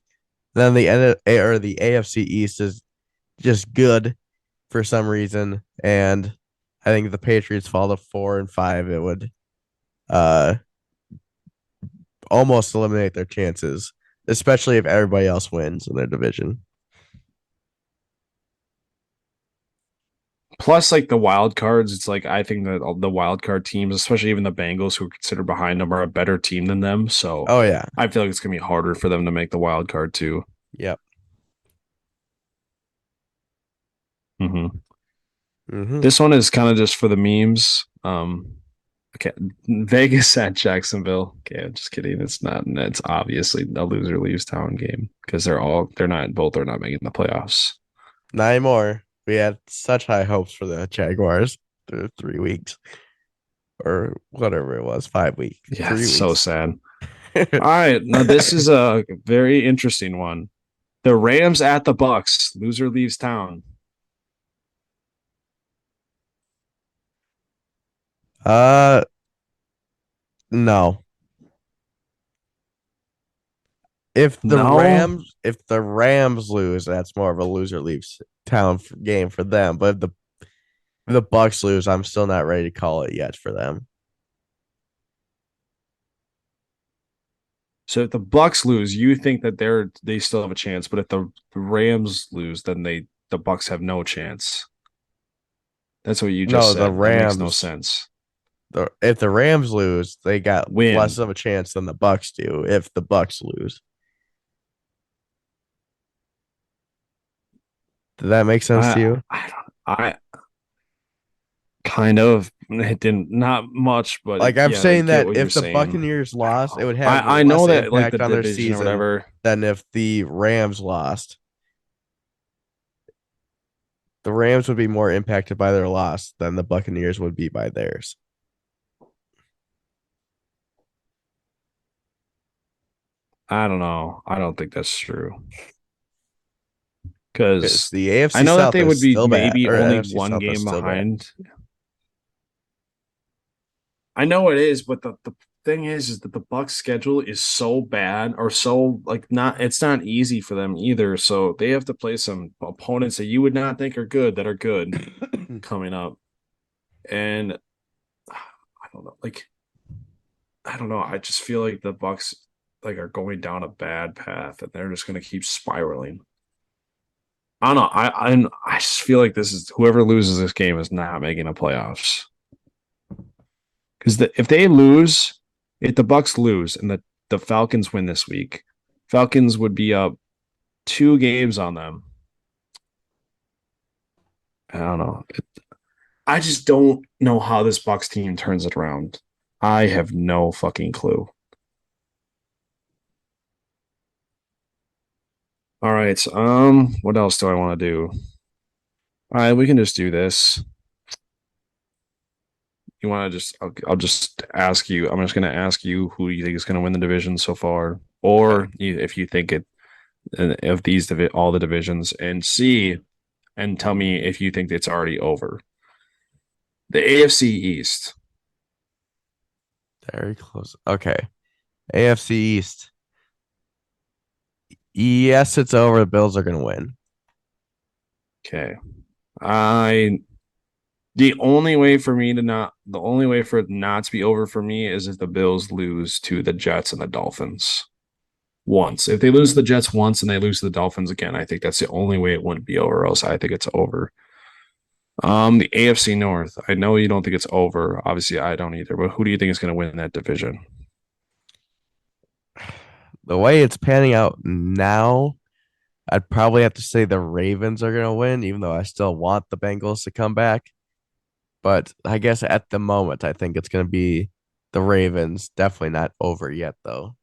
Then the AFC East is just good for some reason, and I think if the Patriots fall to 4 and 5, it would uh almost eliminate their chances, especially if everybody else wins in their division. plus like the wild cards, it's like I think that the wild card teams, especially even the Bengals, who are considered behind them, are a better team than them. So Oh yeah, I feel like it's gonna be harder for them to make the wild card too. yep. Hmm. Mm-hmm. This one is kind of just for the memes. Okay, Vegas at Jacksonville. Okay, I'm just kidding. It's not. It's obviously a loser leaves town game because they're not both are not making the playoffs. Not anymore. We had such high hopes for the Jaguars through 3 weeks or whatever it was, 5 weeks, Yeah, it's three so weeks. sad. All right, now this is a very interesting one. The Rams at the Bucks. Loser leaves town. uh, no. No. If the Rams lose, that's more of a loser leaves town game for them. But if the Bucks lose, I'm still not ready to call it yet for them. So if the Bucks lose, you think that they still have a chance, but if the Rams lose, then the Bucks have no chance. That's what you just No, the said. That makes no Rams sense. If the Rams lose, they got less Win. of a chance than the Bucks do if the Bucks lose. Did that make sense to you? I don't I kind of it didn't not much, but Like I'm yeah, I saying get that what you're if the saying. Buccaneers I don't lost, it know. would have I less know that like the impact on their division or season whatever. than if the Rams lost. The Rams would be more impacted by their loss than the Buccaneers would be by theirs. I don't know. I don't think that's true. Because Because the I AFC know that South they is would be still bad, maybe or only NFC one South is game still bad. behind. I know it is, but the thing is that the Bucks schedule is so bad or so like not it's not easy for them either. So they have to play some opponents that you would not think are good coming up. And I don't know, like I don't know. I just feel like the Bucks like are going down a bad path and they're just gonna keep spiraling. I don't know. I just feel like this is whoever loses this game is not making a playoffs. Because if they lose, if the Bucks lose and the Falcons win this week, Falcons would be up 2 games on them. I don't know. I just don't know how this Bucks team turns it around. I have no fucking clue. All right. What else do I want to do? All right, we can just do this. You want to just? I'll just ask you. I'm just going to ask you who you think is going to win the division so far, Okay. or if you think it of these all the divisions, and see and tell me if you think it's already over. The AFC East. Very close. Okay. AFC East. Yes, it's over. The Bills are going to win. Okay. I the only way for it not to be over for me is if the Bills lose to the Jets and the Dolphins once. If they lose the Jets once and they lose to the Dolphins again, I think that's the only way it wouldn't be over, else I think it's over. The AFC North. I know you don't think it's over. Obviously, I don't either, but who do you think is going to win that division? The way it's panning out now, I'd probably have to say the Ravens are going to win, even though I still want the Bengals to come back. But I guess at the moment, I think it's going to be the Ravens. Definitely not over yet, though.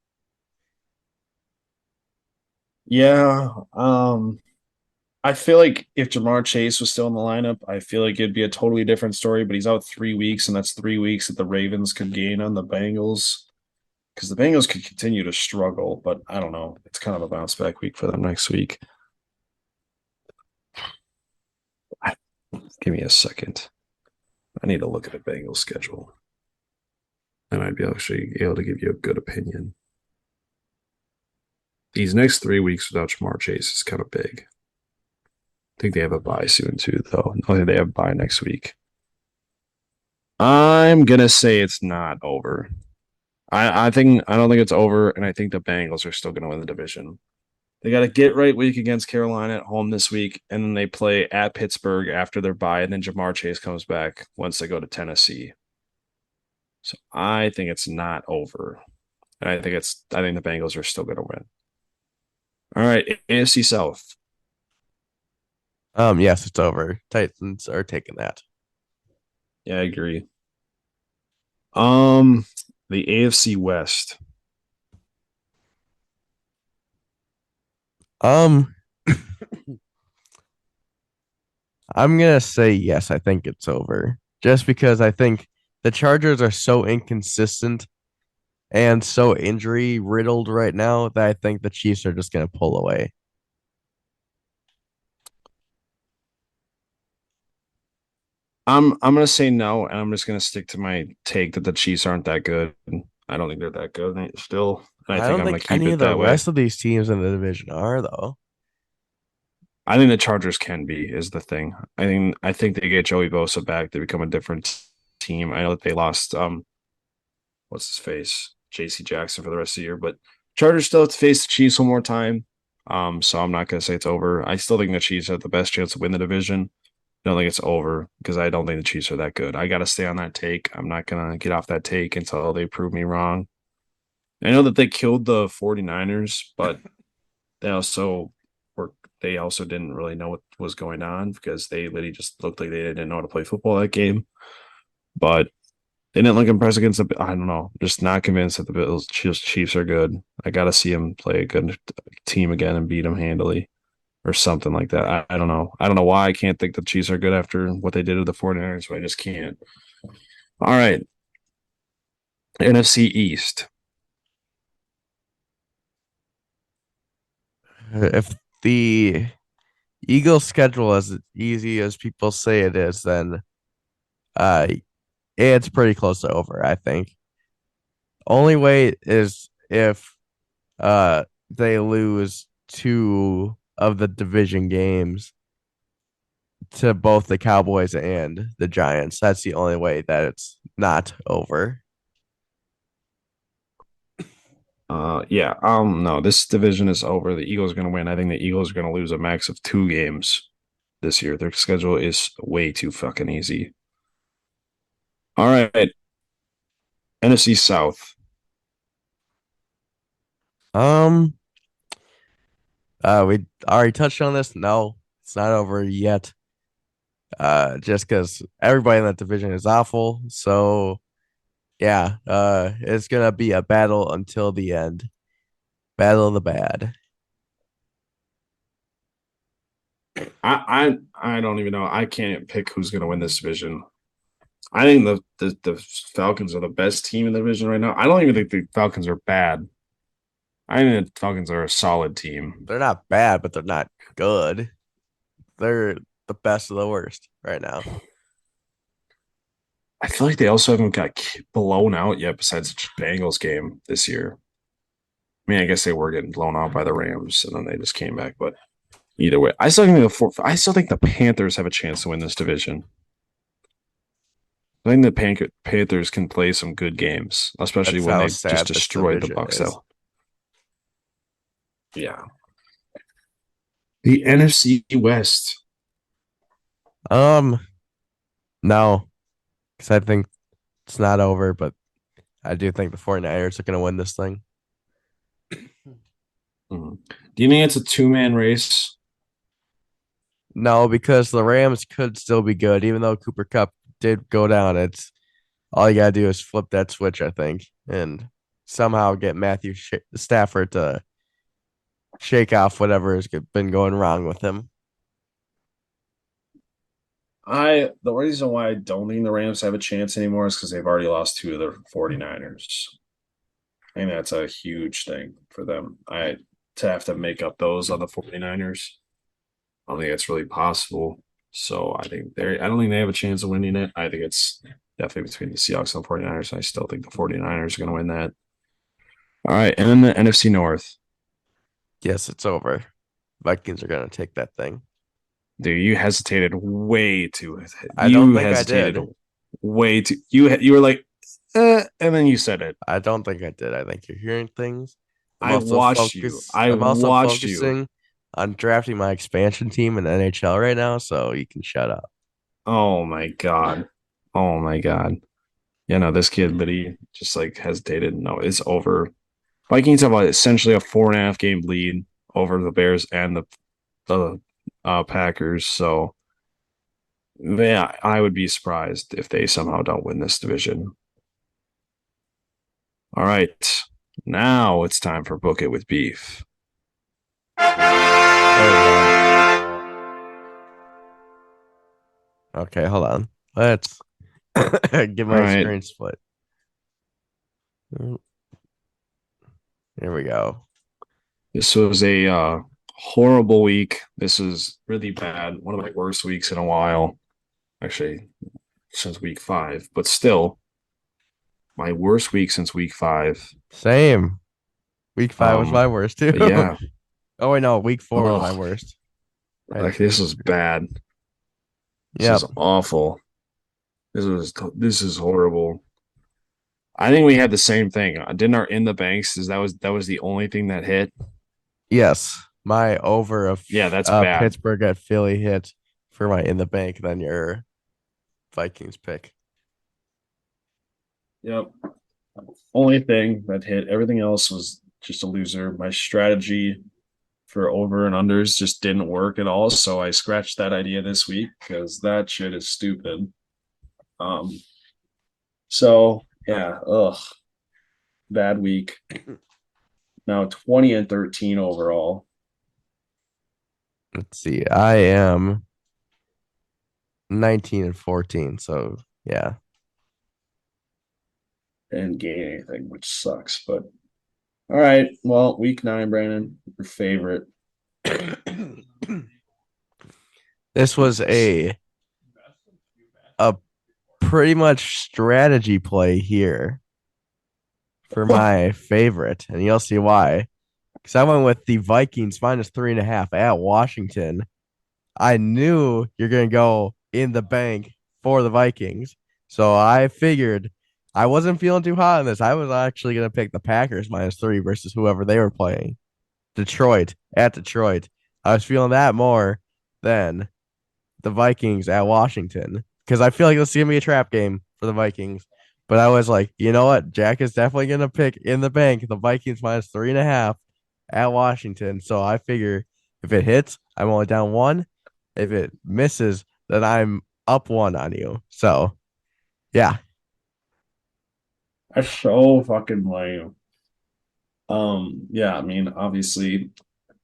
Yeah, I feel like if Jamar Chase was still in the lineup, I feel like it'd be a totally different story. But he's out 3 weeks, and that's 3 weeks that the Ravens could gain on the Bengals because the Bengals could continue to struggle. But I don't know. It's kind of a bounce back week for them next week. Give me a second. I need to look at the Bengals schedule. I might be actually able to give you a good opinion. These next 3 weeks without Jamar Chase is kind of big. I think they have a bye soon too, though. I think they have a bye next week. I'm gonna say it's not over. I don't think it's over, and I think the Bengals are still gonna win the division. They got a get right week against Carolina at home this week, and then they play at Pittsburgh after their bye, and then Jamar Chase comes back once they go to Tennessee. So I think it's not over. And I think the Bengals are still gonna win. All right, AFC South. Yes, it's over. Titans are taking that. Yeah, I agree. Um, the AFC West. Um, I'm gonna say yes. I think it's over, just because I think the Chargers are so inconsistent and so injury riddled right now that I think the Chiefs are just gonna pull away. I'm gonna say no, and I'm just gonna stick to my take that the Chiefs aren't that good. I don't think they're that good still, and I I think don't I'm gonna think keep any it of the that way. rest of these teams in the division are though. I think the Chargers can be is the thing. I think they get Joey Bosa back, they become a different team. I know that they lost what's his face, J.C. Jackson for the rest of the year, but Chargers still have to face the Chiefs one more time. So I'm not gonna say it's over. I still think the Chiefs have the best chance to win the division. don't think it's over because I don't think the Chiefs are that good. I got to stay on that take. I'm not going to get off that take until they prove me wrong. I know that they killed the 49ers, but they also were they also didn't really know what was going on because they literally just looked like they didn't know how to play football that game. But they didn't look impressed against the. I don't know. Just not convinced that the Bills Chiefs are good. I got to see them play a good team again and beat them handily or something like that. I don't know. I don't know why I can't think the Chiefs are good after what they did to the 49ers, but I just can't. All right. NFC East. If the Eagles' schedule is as easy as people say it is, then uh, it's pretty close to over, I think. Only way is if they lose two of the division games to both the Cowboys and the Giants. That's the only way that it's not over. Yeah, no, this division is over. The Eagles are going to win. I think the Eagles are going to lose a max of 2 games this year. Their schedule is way too fucking easy. All right, NFC South. Um, we already touched on this. No, it's not over yet. Just because everybody in that division is awful. So yeah, it's gonna be a battle until the end. Battle of the bad. I don't even know. I can't pick who's going to win this division. I think the Falcons are the best team in the division right now. I don't even think the Falcons are bad. I think the Falcons are a solid team. They're not bad, but they're not good. They're the best of the worst right now. I feel like they also haven't got blown out yet besides the Bengals game this year. I mean, I guess they were getting blown out by the Rams and then they just came back. But either way, I still think the Panthers have a chance to win this division. I think the Panthers can play some good games, especially That's when how they just sad this destroyed the division Bucks. is. Out. Yeah. The NFC West. Um, no, because I think it's not over, but I do think the 49ers are going to win this thing. Mhm. Do you think it's a two-man race? No, because the Rams could still be good, even though Cooper Cup did go down. It's all you gotta do is flip that switch, I think, and somehow get Matthew Stafford to shake off whatever has been going wrong with him. The reason why I don't think the Rams have a chance anymore is because they've already lost two of the 49ers. I think that's a huge thing for them. To have to make up those on the 49ers. I don't think that's really possible. So I don't think they have a chance of winning it. I think it's definitely between the Seahawks and the 49ers. I still think the 49ers are going to win that. All right. And then the NFC North. Yes, it's over. Vikings are gonna take that thing. Dude, you hesitated way too. I don't You think I hesitated did. way too. You were like, and then you said it. I don't think I did. I think you're hearing things. I watched you. I I'm also watched you. focusing on drafting my expansion team in the NHL right now, so you can shut up. Oh my God. Oh my God. Yeah, no, this kid, but he just like hesitated. No, it's over. Vikings have essentially a 4.5 game lead over the Bears and the Packers. So yeah, I would be surprised if they somehow don't win this division. All right. Now it's time for Book It with Beef. There we go. Okay, hold on. Let's get All my right. screen split. Here we go. This was a horrible week. This is really bad. One of my worst weeks in a while. Actually, since week 5, but still my worst week since week 5. Same. Week 5 was my Um, worst too. but yeah, Oh wait, no, week 4 was my oh, worst. I had like this three. is bad. This is Yep. awful. This is horrible. I think we had the same thing. Didn't our in the banks? Is that was the only thing that hit? Yes. My over of Yeah, that's bad. Pittsburgh at Philly hit for my in the bank than your Vikings pick. Yep. Only thing that hit. Everything else was just a loser. My strategy for over and unders just didn't work at all. So I scratched that idea this week because that shit is stupid. Um, so yeah, bad week. Now 20-13 overall Let's see. I am 19-14. So yeah. and gain anything, which sucks. But all right, well, week 9, Brandon, your favorite. This was a pretty much strategy play here for my favorite, and you'll see why. Because I went with the Vikings -3.5 at Washington. I knew you're gonna go in the bank for the Vikings, so I figured I wasn't feeling too hot on this. I was actually gonna pick the Packers -3 versus whoever they were playing. Detroit at Detroit. I was feeling that more than the Vikings at Washington because I feel like this is gonna be a trap game for the Vikings. But I was like, you know what? Jack is definitely gonna pick in the bank the Vikings -3.5 at Washington. So I figure if it hits, I'm only down one. If it misses, then I'm up one on you. So yeah, That's so fucking lame. Yeah, I mean, obviously,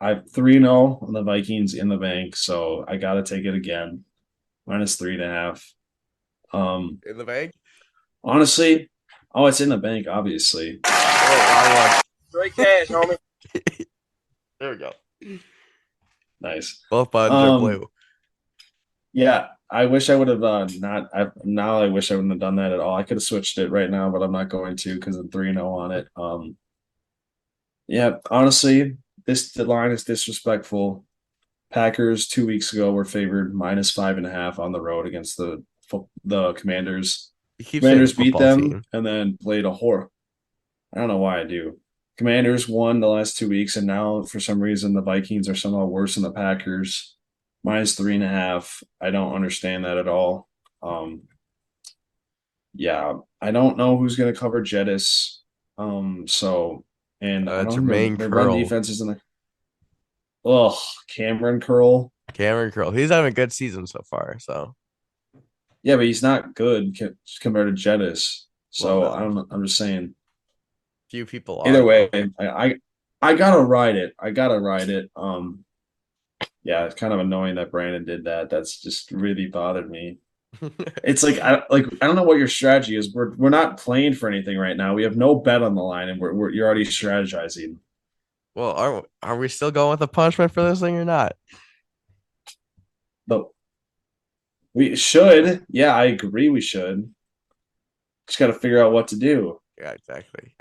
I 3-0 on the Vikings in the bank, so I gotta take it again. -3.5. Um, in the bank. honestly, oh, it's in the bank, obviously. Oh, wrong one. Straight cash, homie. There we go. Nice. Both buttons are Um, blue. yeah, I wish I would have not. Now I wish I wouldn't have done that at all. I could have switched it right now, but I'm not going to because I'm 3-0 on it. Yeah, honestly, the line is disrespectful. Packers 2 weeks ago were favored -5.5 on the road against the Commanders. You keep saying Commanders beat football them team. and then played a horror. I don't know why I do. Commanders won the last 2 weeks, and now for some reason the Vikings are somehow worse than the Packers. -3.5. I don't understand that at all. Um, yeah, I don't know who's going to cover Jettis. So and I don't know Jermaine their run Curl. defense is in the Cameron Curl. Cameron Curl. He's having a good season so far. So Yeah, but he's not good compared to Jettis. well, So I no, don't know. I'm just saying. few people are Either way, though. I gotta ride it. I gotta ride it. Yeah, it's kind of annoying that Brandon did that. That's just really bothered me. It's like I don't know what your strategy is. We're not playing for anything right now. We have no bet on the line, and you're already strategizing. Well, are we still going with a punishment for this thing or not? But we should. Yeah, I agree. We should. Just got to figure out what to do. Yeah, exactly.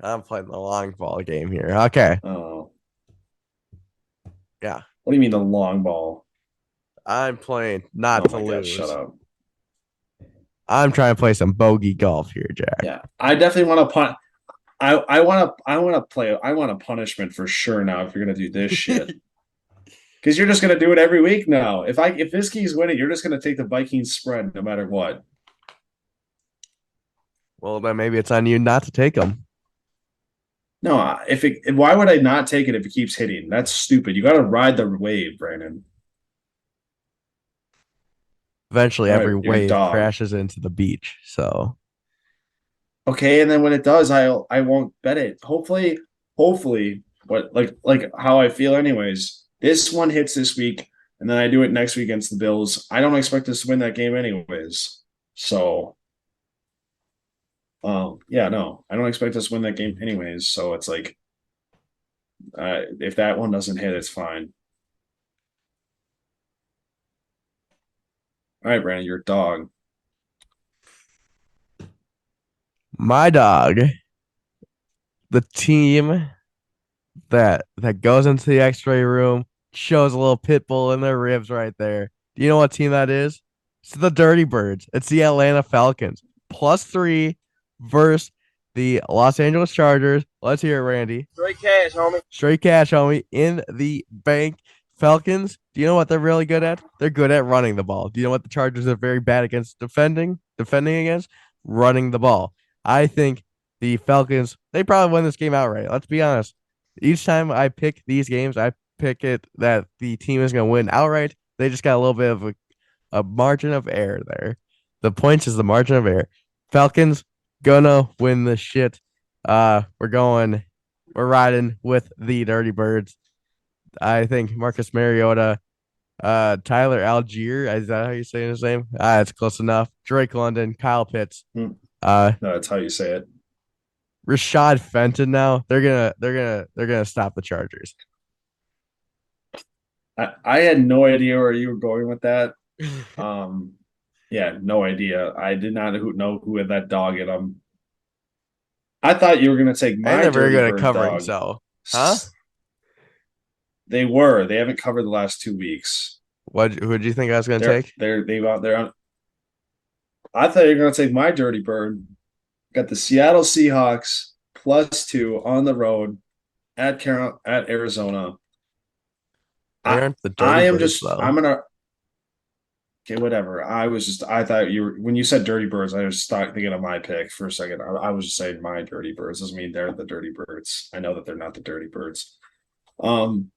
I'm playing the long ball game here. Okay. Oh, Yeah. what do you mean the long ball? I'm playing Oh not to my God, shut lose. up. I'm trying to play some bogey golf here, Jack. Yeah, I definitely want to punt. I want to play. I want a punishment for sure now. If you're gonna do this shit, because you're just gonna do it every week now. If this keeps winning, you're just gonna take the Vikings spread no matter what. Well, then maybe it's on you not to take them. No, why would I not take it if it keeps hitting? That's stupid. You got to ride the wave, Brandon. Eventually, All every right, your wave dog. crashes into the beach. So, Okay, and then when it does, I won't bet it. Hopefully, what like how I feel anyways. This one hits this week, and then I do it next week against the Bills. I don't expect us to win that game anyways. So, yeah, no, I don't expect us to win that game anyways. So it's like, if that one doesn't hit, it's fine. All right, Brandon, your dog. my dog, the team that goes into the X-ray room, shows a little pit bull in their ribs right there. Do you know what team that is? It's the Dirty Birds. It's the Atlanta Falcons. +3 versus the Los Angeles Chargers. Let's hear it, Randy. Straight cash, homie. Straight cash, homie, in the bank Falcons, do you know what they're really good at? They're good at running the ball. Do you know what the Chargers are very bad against defending against? Running the ball. I think the Falcons, they probably win this game outright. Let's be honest. Each time I pick these games, I pick it that the team is going to win outright. They just got a little bit of a margin of error there. The points is the margin of error. Falcons gonna win this shit. We're riding with the Dirty Birds. I think Marcus Mariota, Tyler Algier, is that how you say his name? It's close enough. Drake London, Kyle Pitts, Hmm. uh, No, that's how you say it. Rashad Fenton. Now they're gonna stop the Chargers. I had no idea where you were going with that. Um, yeah, no idea. I did not know who had that dog in them. I thought you were going to take And my they're very Dirty good at Bird covering. dog. So, huh? They were. They haven't covered the last 2 weeks. What? Who did you think I was gonna take? They've out there. I thought you were going to take my Dirty Bird. Got the Seattle Seahawks +2 on the road at Arizona. They I aren't the Dirty I am Birds just I'm though. gonna okay, whatever. I thought you were when you said Dirty Birds, I was started thinking of my pick for a second. I was just saying my Dirty Birds doesn't mean they're the Dirty Birds. I know that they're not the Dirty Birds. Um,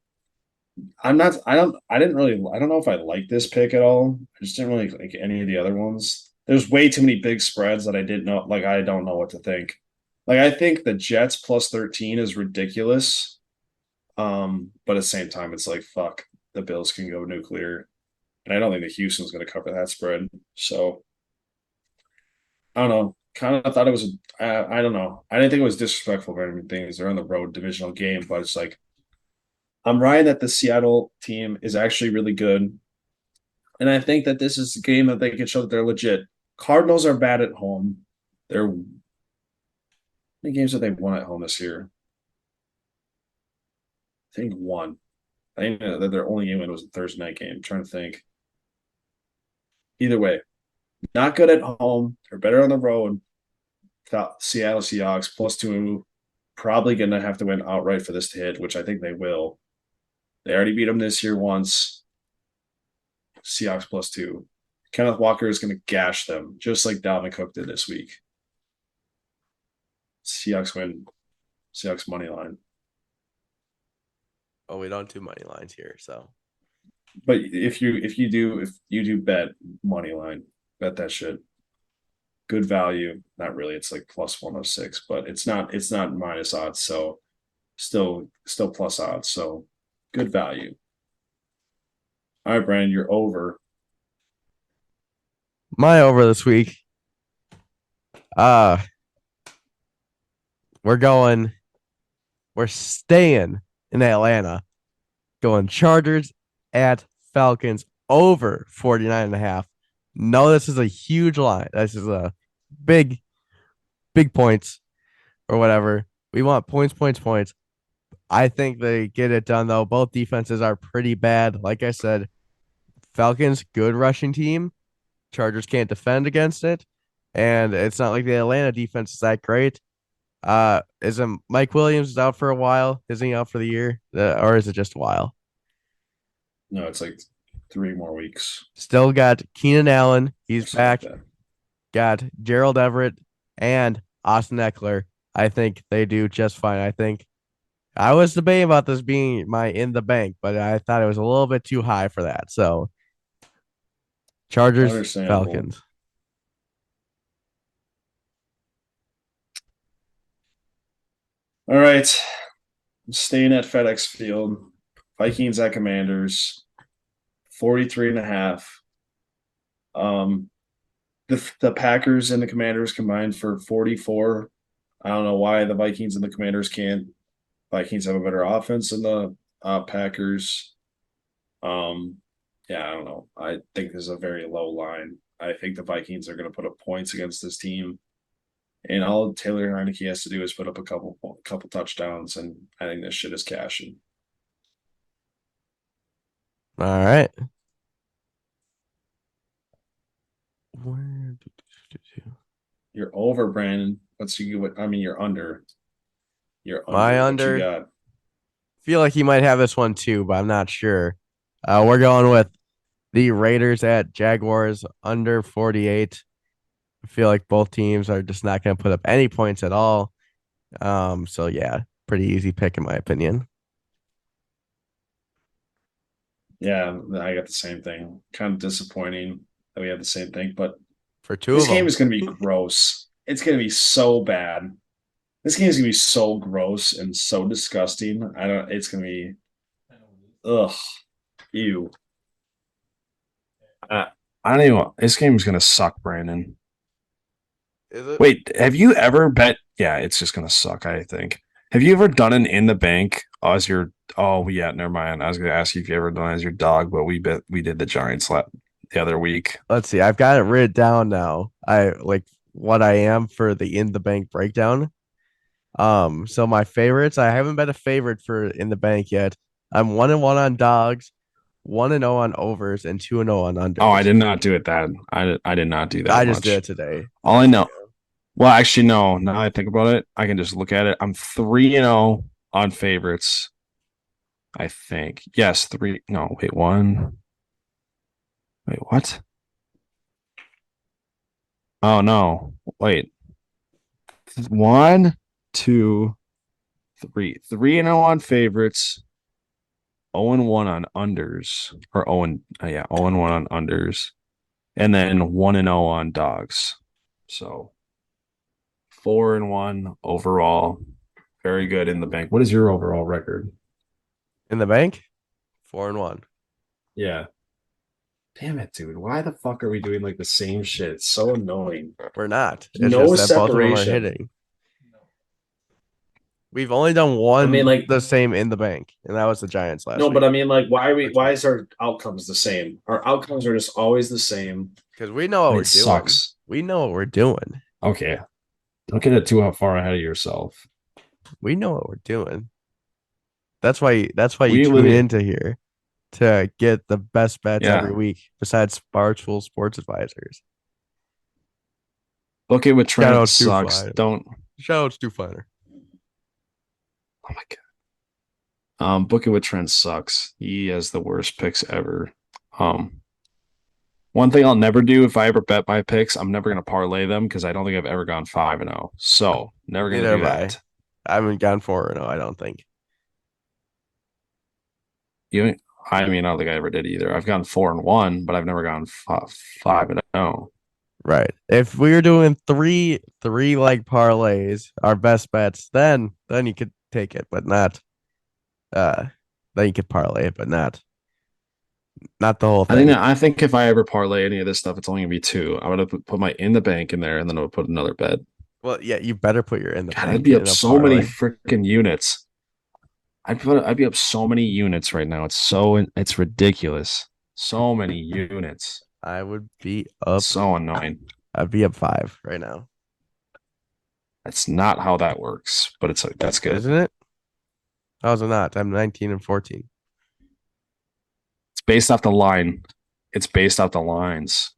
I'm not. I didn't really. I don't know if I like this pick at all. I just didn't really like any of the other ones. There's way too many big spreads that I didn't know. Like I don't know what to think. Like I think the Jets +13 is ridiculous. But at the same time, it's like fuck. The Bills can go nuclear, and I don't think the Houston's going to cover that spread. So I don't know. Kind of thought it was. I don't know. I didn't think it was disrespectful or anything. They're on the road divisional game, but it's like I'm riding that the Seattle team is actually really good. And I think that this is the game that they can show that they're legit. Cardinals are bad at home. They're how many games have they won at home this year? I think one. I think that their only game win was a Thursday night game. I'm trying to think. Either way, not good at home. They're better on the road. Seattle Seahawks +2. Probably going to have to win outright for this to hit, which I think they will. They already beat them this year once. Seahawks +2. Kenneth Walker is going to gash them, just like Dalvin Cook did this week. Seahawks win. Seahawks money line. Oh, we don't do money lines here, so But if you do bet money line, bet that shit. Good value. Not really. It's like +106, but it's not minus odds. So still plus odds. So good value. All right, Brandon, you're over. my over this week. Uh, we're going. We're staying in Atlanta. Going Chargers at Falcons over 49.5. No, this is a huge line. This is a big, big points or whatever. We want points, points, points. I think they get it done though. Both defenses are pretty bad. Like I said, Falcons good rushing team. Chargers can't defend against it, and it's not like the Atlanta defense is that great. Isn't Mike Williams is out for a while? Isn't he out for the year, or is it just a while? No, it's like 3 more weeks, Still got Keenan Allen. or He's something like back. that. Got Gerald Everett and Austin Eckler. I think they do just fine. I think I was debating about this being my in the bank, but I thought it was a little bit too high for that. So Chargers, Understandable. Falcons. All right. Staying at FedEx Field. Vikings at Commanders. 43.5. Um, the Packers and the Commanders combined for 44. I don't know why the Vikings and the Commanders can't. Vikings have a better offense than the Packers. Um, yeah, I don't know. I think this is a very low line. I think the Vikings are going to put up points against this team, and all Taylor Heineke has to do is put up a couple touchdowns, and I think this shit is cashing. All right. Where You're over, Brandon. What's you? I mean, you're under. You're my under. What you under? got? Feel like he might have this one too, but I'm not sure. We're going with the Raiders at Jaguars under 48. I feel like both teams are just not going to put up any points at all. So yeah, pretty easy pick in my opinion. Yeah, I got the same thing. Kind of disappointing that we had the same thing, but For two this of game them. is going to be gross. It's going to be so bad. This game is going to be so gross and so disgusting. I don't. It's going to be ugh, ew. Uh, I don't even. This game is going to suck, Brandon. Is it? Wait, have you ever bet? Yeah, it's just going to suck. I think. Have you ever done an in the bank as your? Oh yeah, never mind. I was going to ask you if you ever done it as your dog, but we did the Giants the other week. Let's see. I've got it written down now. I like what I am for the in the bank breakdown. So my favorites, I haven't been a favorite for in the bank yet. I'm 1-1 on dogs, 1-0 on overs, and 2-0 on Oh, I unders. did not do it that. I did not do that I just did much. it today. All I know. Well, actually, no. Now I think about it, I can just look at it. I'm 3-0 on favorites. I think. Yes, three. No, wait, one. Wait, what? Oh no. Wait. One, two, three. 3-0 on favorites. 0-1 on unders. Or 0 yeah, 0-1 on unders. And then 1-0 on dogs. So 4-1 overall. Very good in the bank. What is your overall record? In the bank, 4-1. Yeah. Damn it, dude. Why the fuck are we doing like the same shit? It's so annoying. We're not. It's No just that both of them are separation. hitting. We've only done I mean, one like, the same in the bank, and that was the Giants last no, but week. I mean, like, Or why two. is our outcomes the same? Our outcomes are just always the same, Because we know what and we're it doing. sucks. We know what we're doing. Okay. Don't get it too far ahead of yourself. We know what we're doing. That's why you We tune literally, into here to get the best bets every yeah. week, besides Barstool Sports Advisors. Book it with Shout Trent out Stu sucks. Finer. Don't. Shout out Stu Finer. Oh my God. Book it with Trent sucks. He has the worst picks ever. Um, One thing I'll never do if I ever bet my picks, I'm never gonna parlay them because I don't think I've ever gone 5-0. So never gonna Neither do have I. that. I haven't gone 4-0, I don't think. You, I mean, I don't think I ever did either. I've gone 4-1, but I've never gone 5-0. Right. If we were doing three like parlays, our best bets, then you could take it, but not uh then you could parlay it, but not the whole thing. I think if I ever parlay any of this stuff, it's only gonna be two. I would have put my in the bank in there, and then I would put another bet. Well, yeah, you better put your in the God, I'd bank be up in a so many parlay. freaking units. I'd be up so many units right now. It's ridiculous. So many units. I would be up So annoying. I'd be up 5 right now. That's not how that works, but that's good. Isn't it? How's it not? I'm 19 and 14. It's based off the line. It's based off the lines,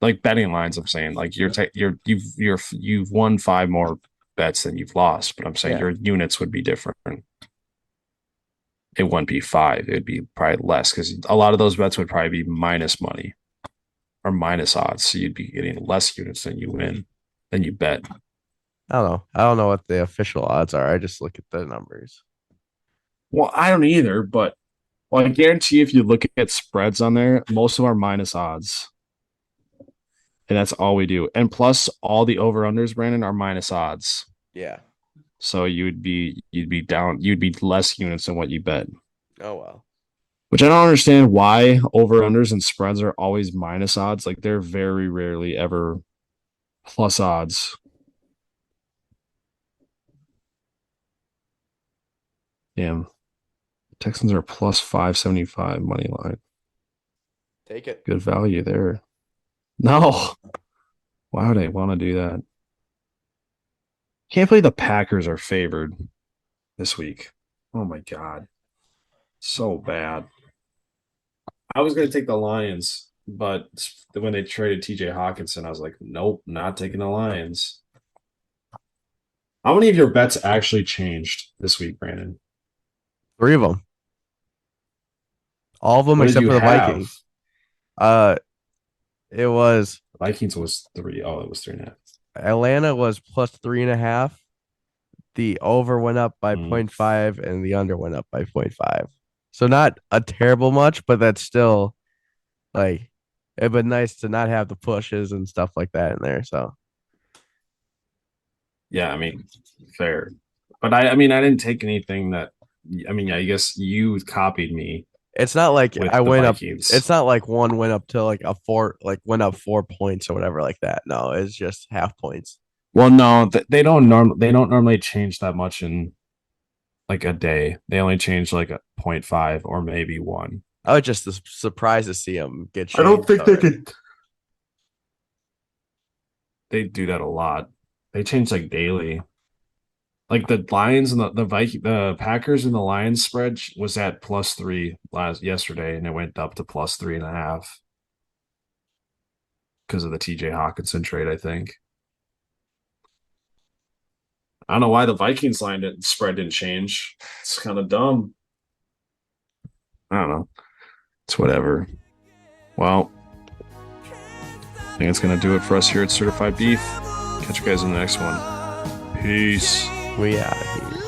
like betting lines. I'm saying, like you've won five more bets than you've lost, but I'm saying Yeah. your units would be different. It wouldn't be five. It would be probably less because a lot of those bets would probably be minus money or minus odds. So you'd be getting less units than you win than you bet. I don't know. I don't know what the official odds are. I just look at the numbers. Well, I don't either, but well, I guarantee if you look at spreads on there, most of them are minus odds. And that's all we do. And plus all the over unders, Brandon, are minus odds. Yeah. So you'd be less units than what you bet. Oh well. Which I don't understand why over unders and spreads are always minus odds. Like they're very rarely ever plus odds. Damn. Texans are plus 575 money line. Take it. Good value there. No. Why would I want to do that? Can't believe the Packers are favored this week. Oh my God. So bad. I was going to take the Lions, but when they traded TJ Hawkinson, I was like, nope, not taking the Lions. How many of your bets actually changed this week, Brandon? 3 of them. All of them What did except you for the have? Vikings. Uh, it was Vikings was 3. Oh, it was 3.5. Atlanta was plus 3.5. The over went up by Mm. 0.5 and the under went up by 0.5. So not a terrible much, but that's still like it'd been nice to not have the pushes and stuff like that in there. So Yeah, I mean, fair. But I mean, I didn't take anything that. I mean, I guess you copied me it's not like with I the went up. Vikings. It's not like one went up to like a four, like went up 4 points or whatever like that. No, it's just half points. Well, no, they don't normally change that much in like a day. They only change like a point 0.5 or maybe 1. I was just surprised to see them get I don't changed think they already. could. They do that a lot. They change like daily. Like the Lions and the Packers and the Lions spread was at +3 yesterday, and it went up to +3.5 because of the TJ Hawkinson trade, I think. I don't know why the Vikings spread didn't change. It's kind of dumb. I don't know. It's whatever. Well, I think it's gonna do it for us here at Certified Beef. Catch you guys in the next one. Peace. We out of here.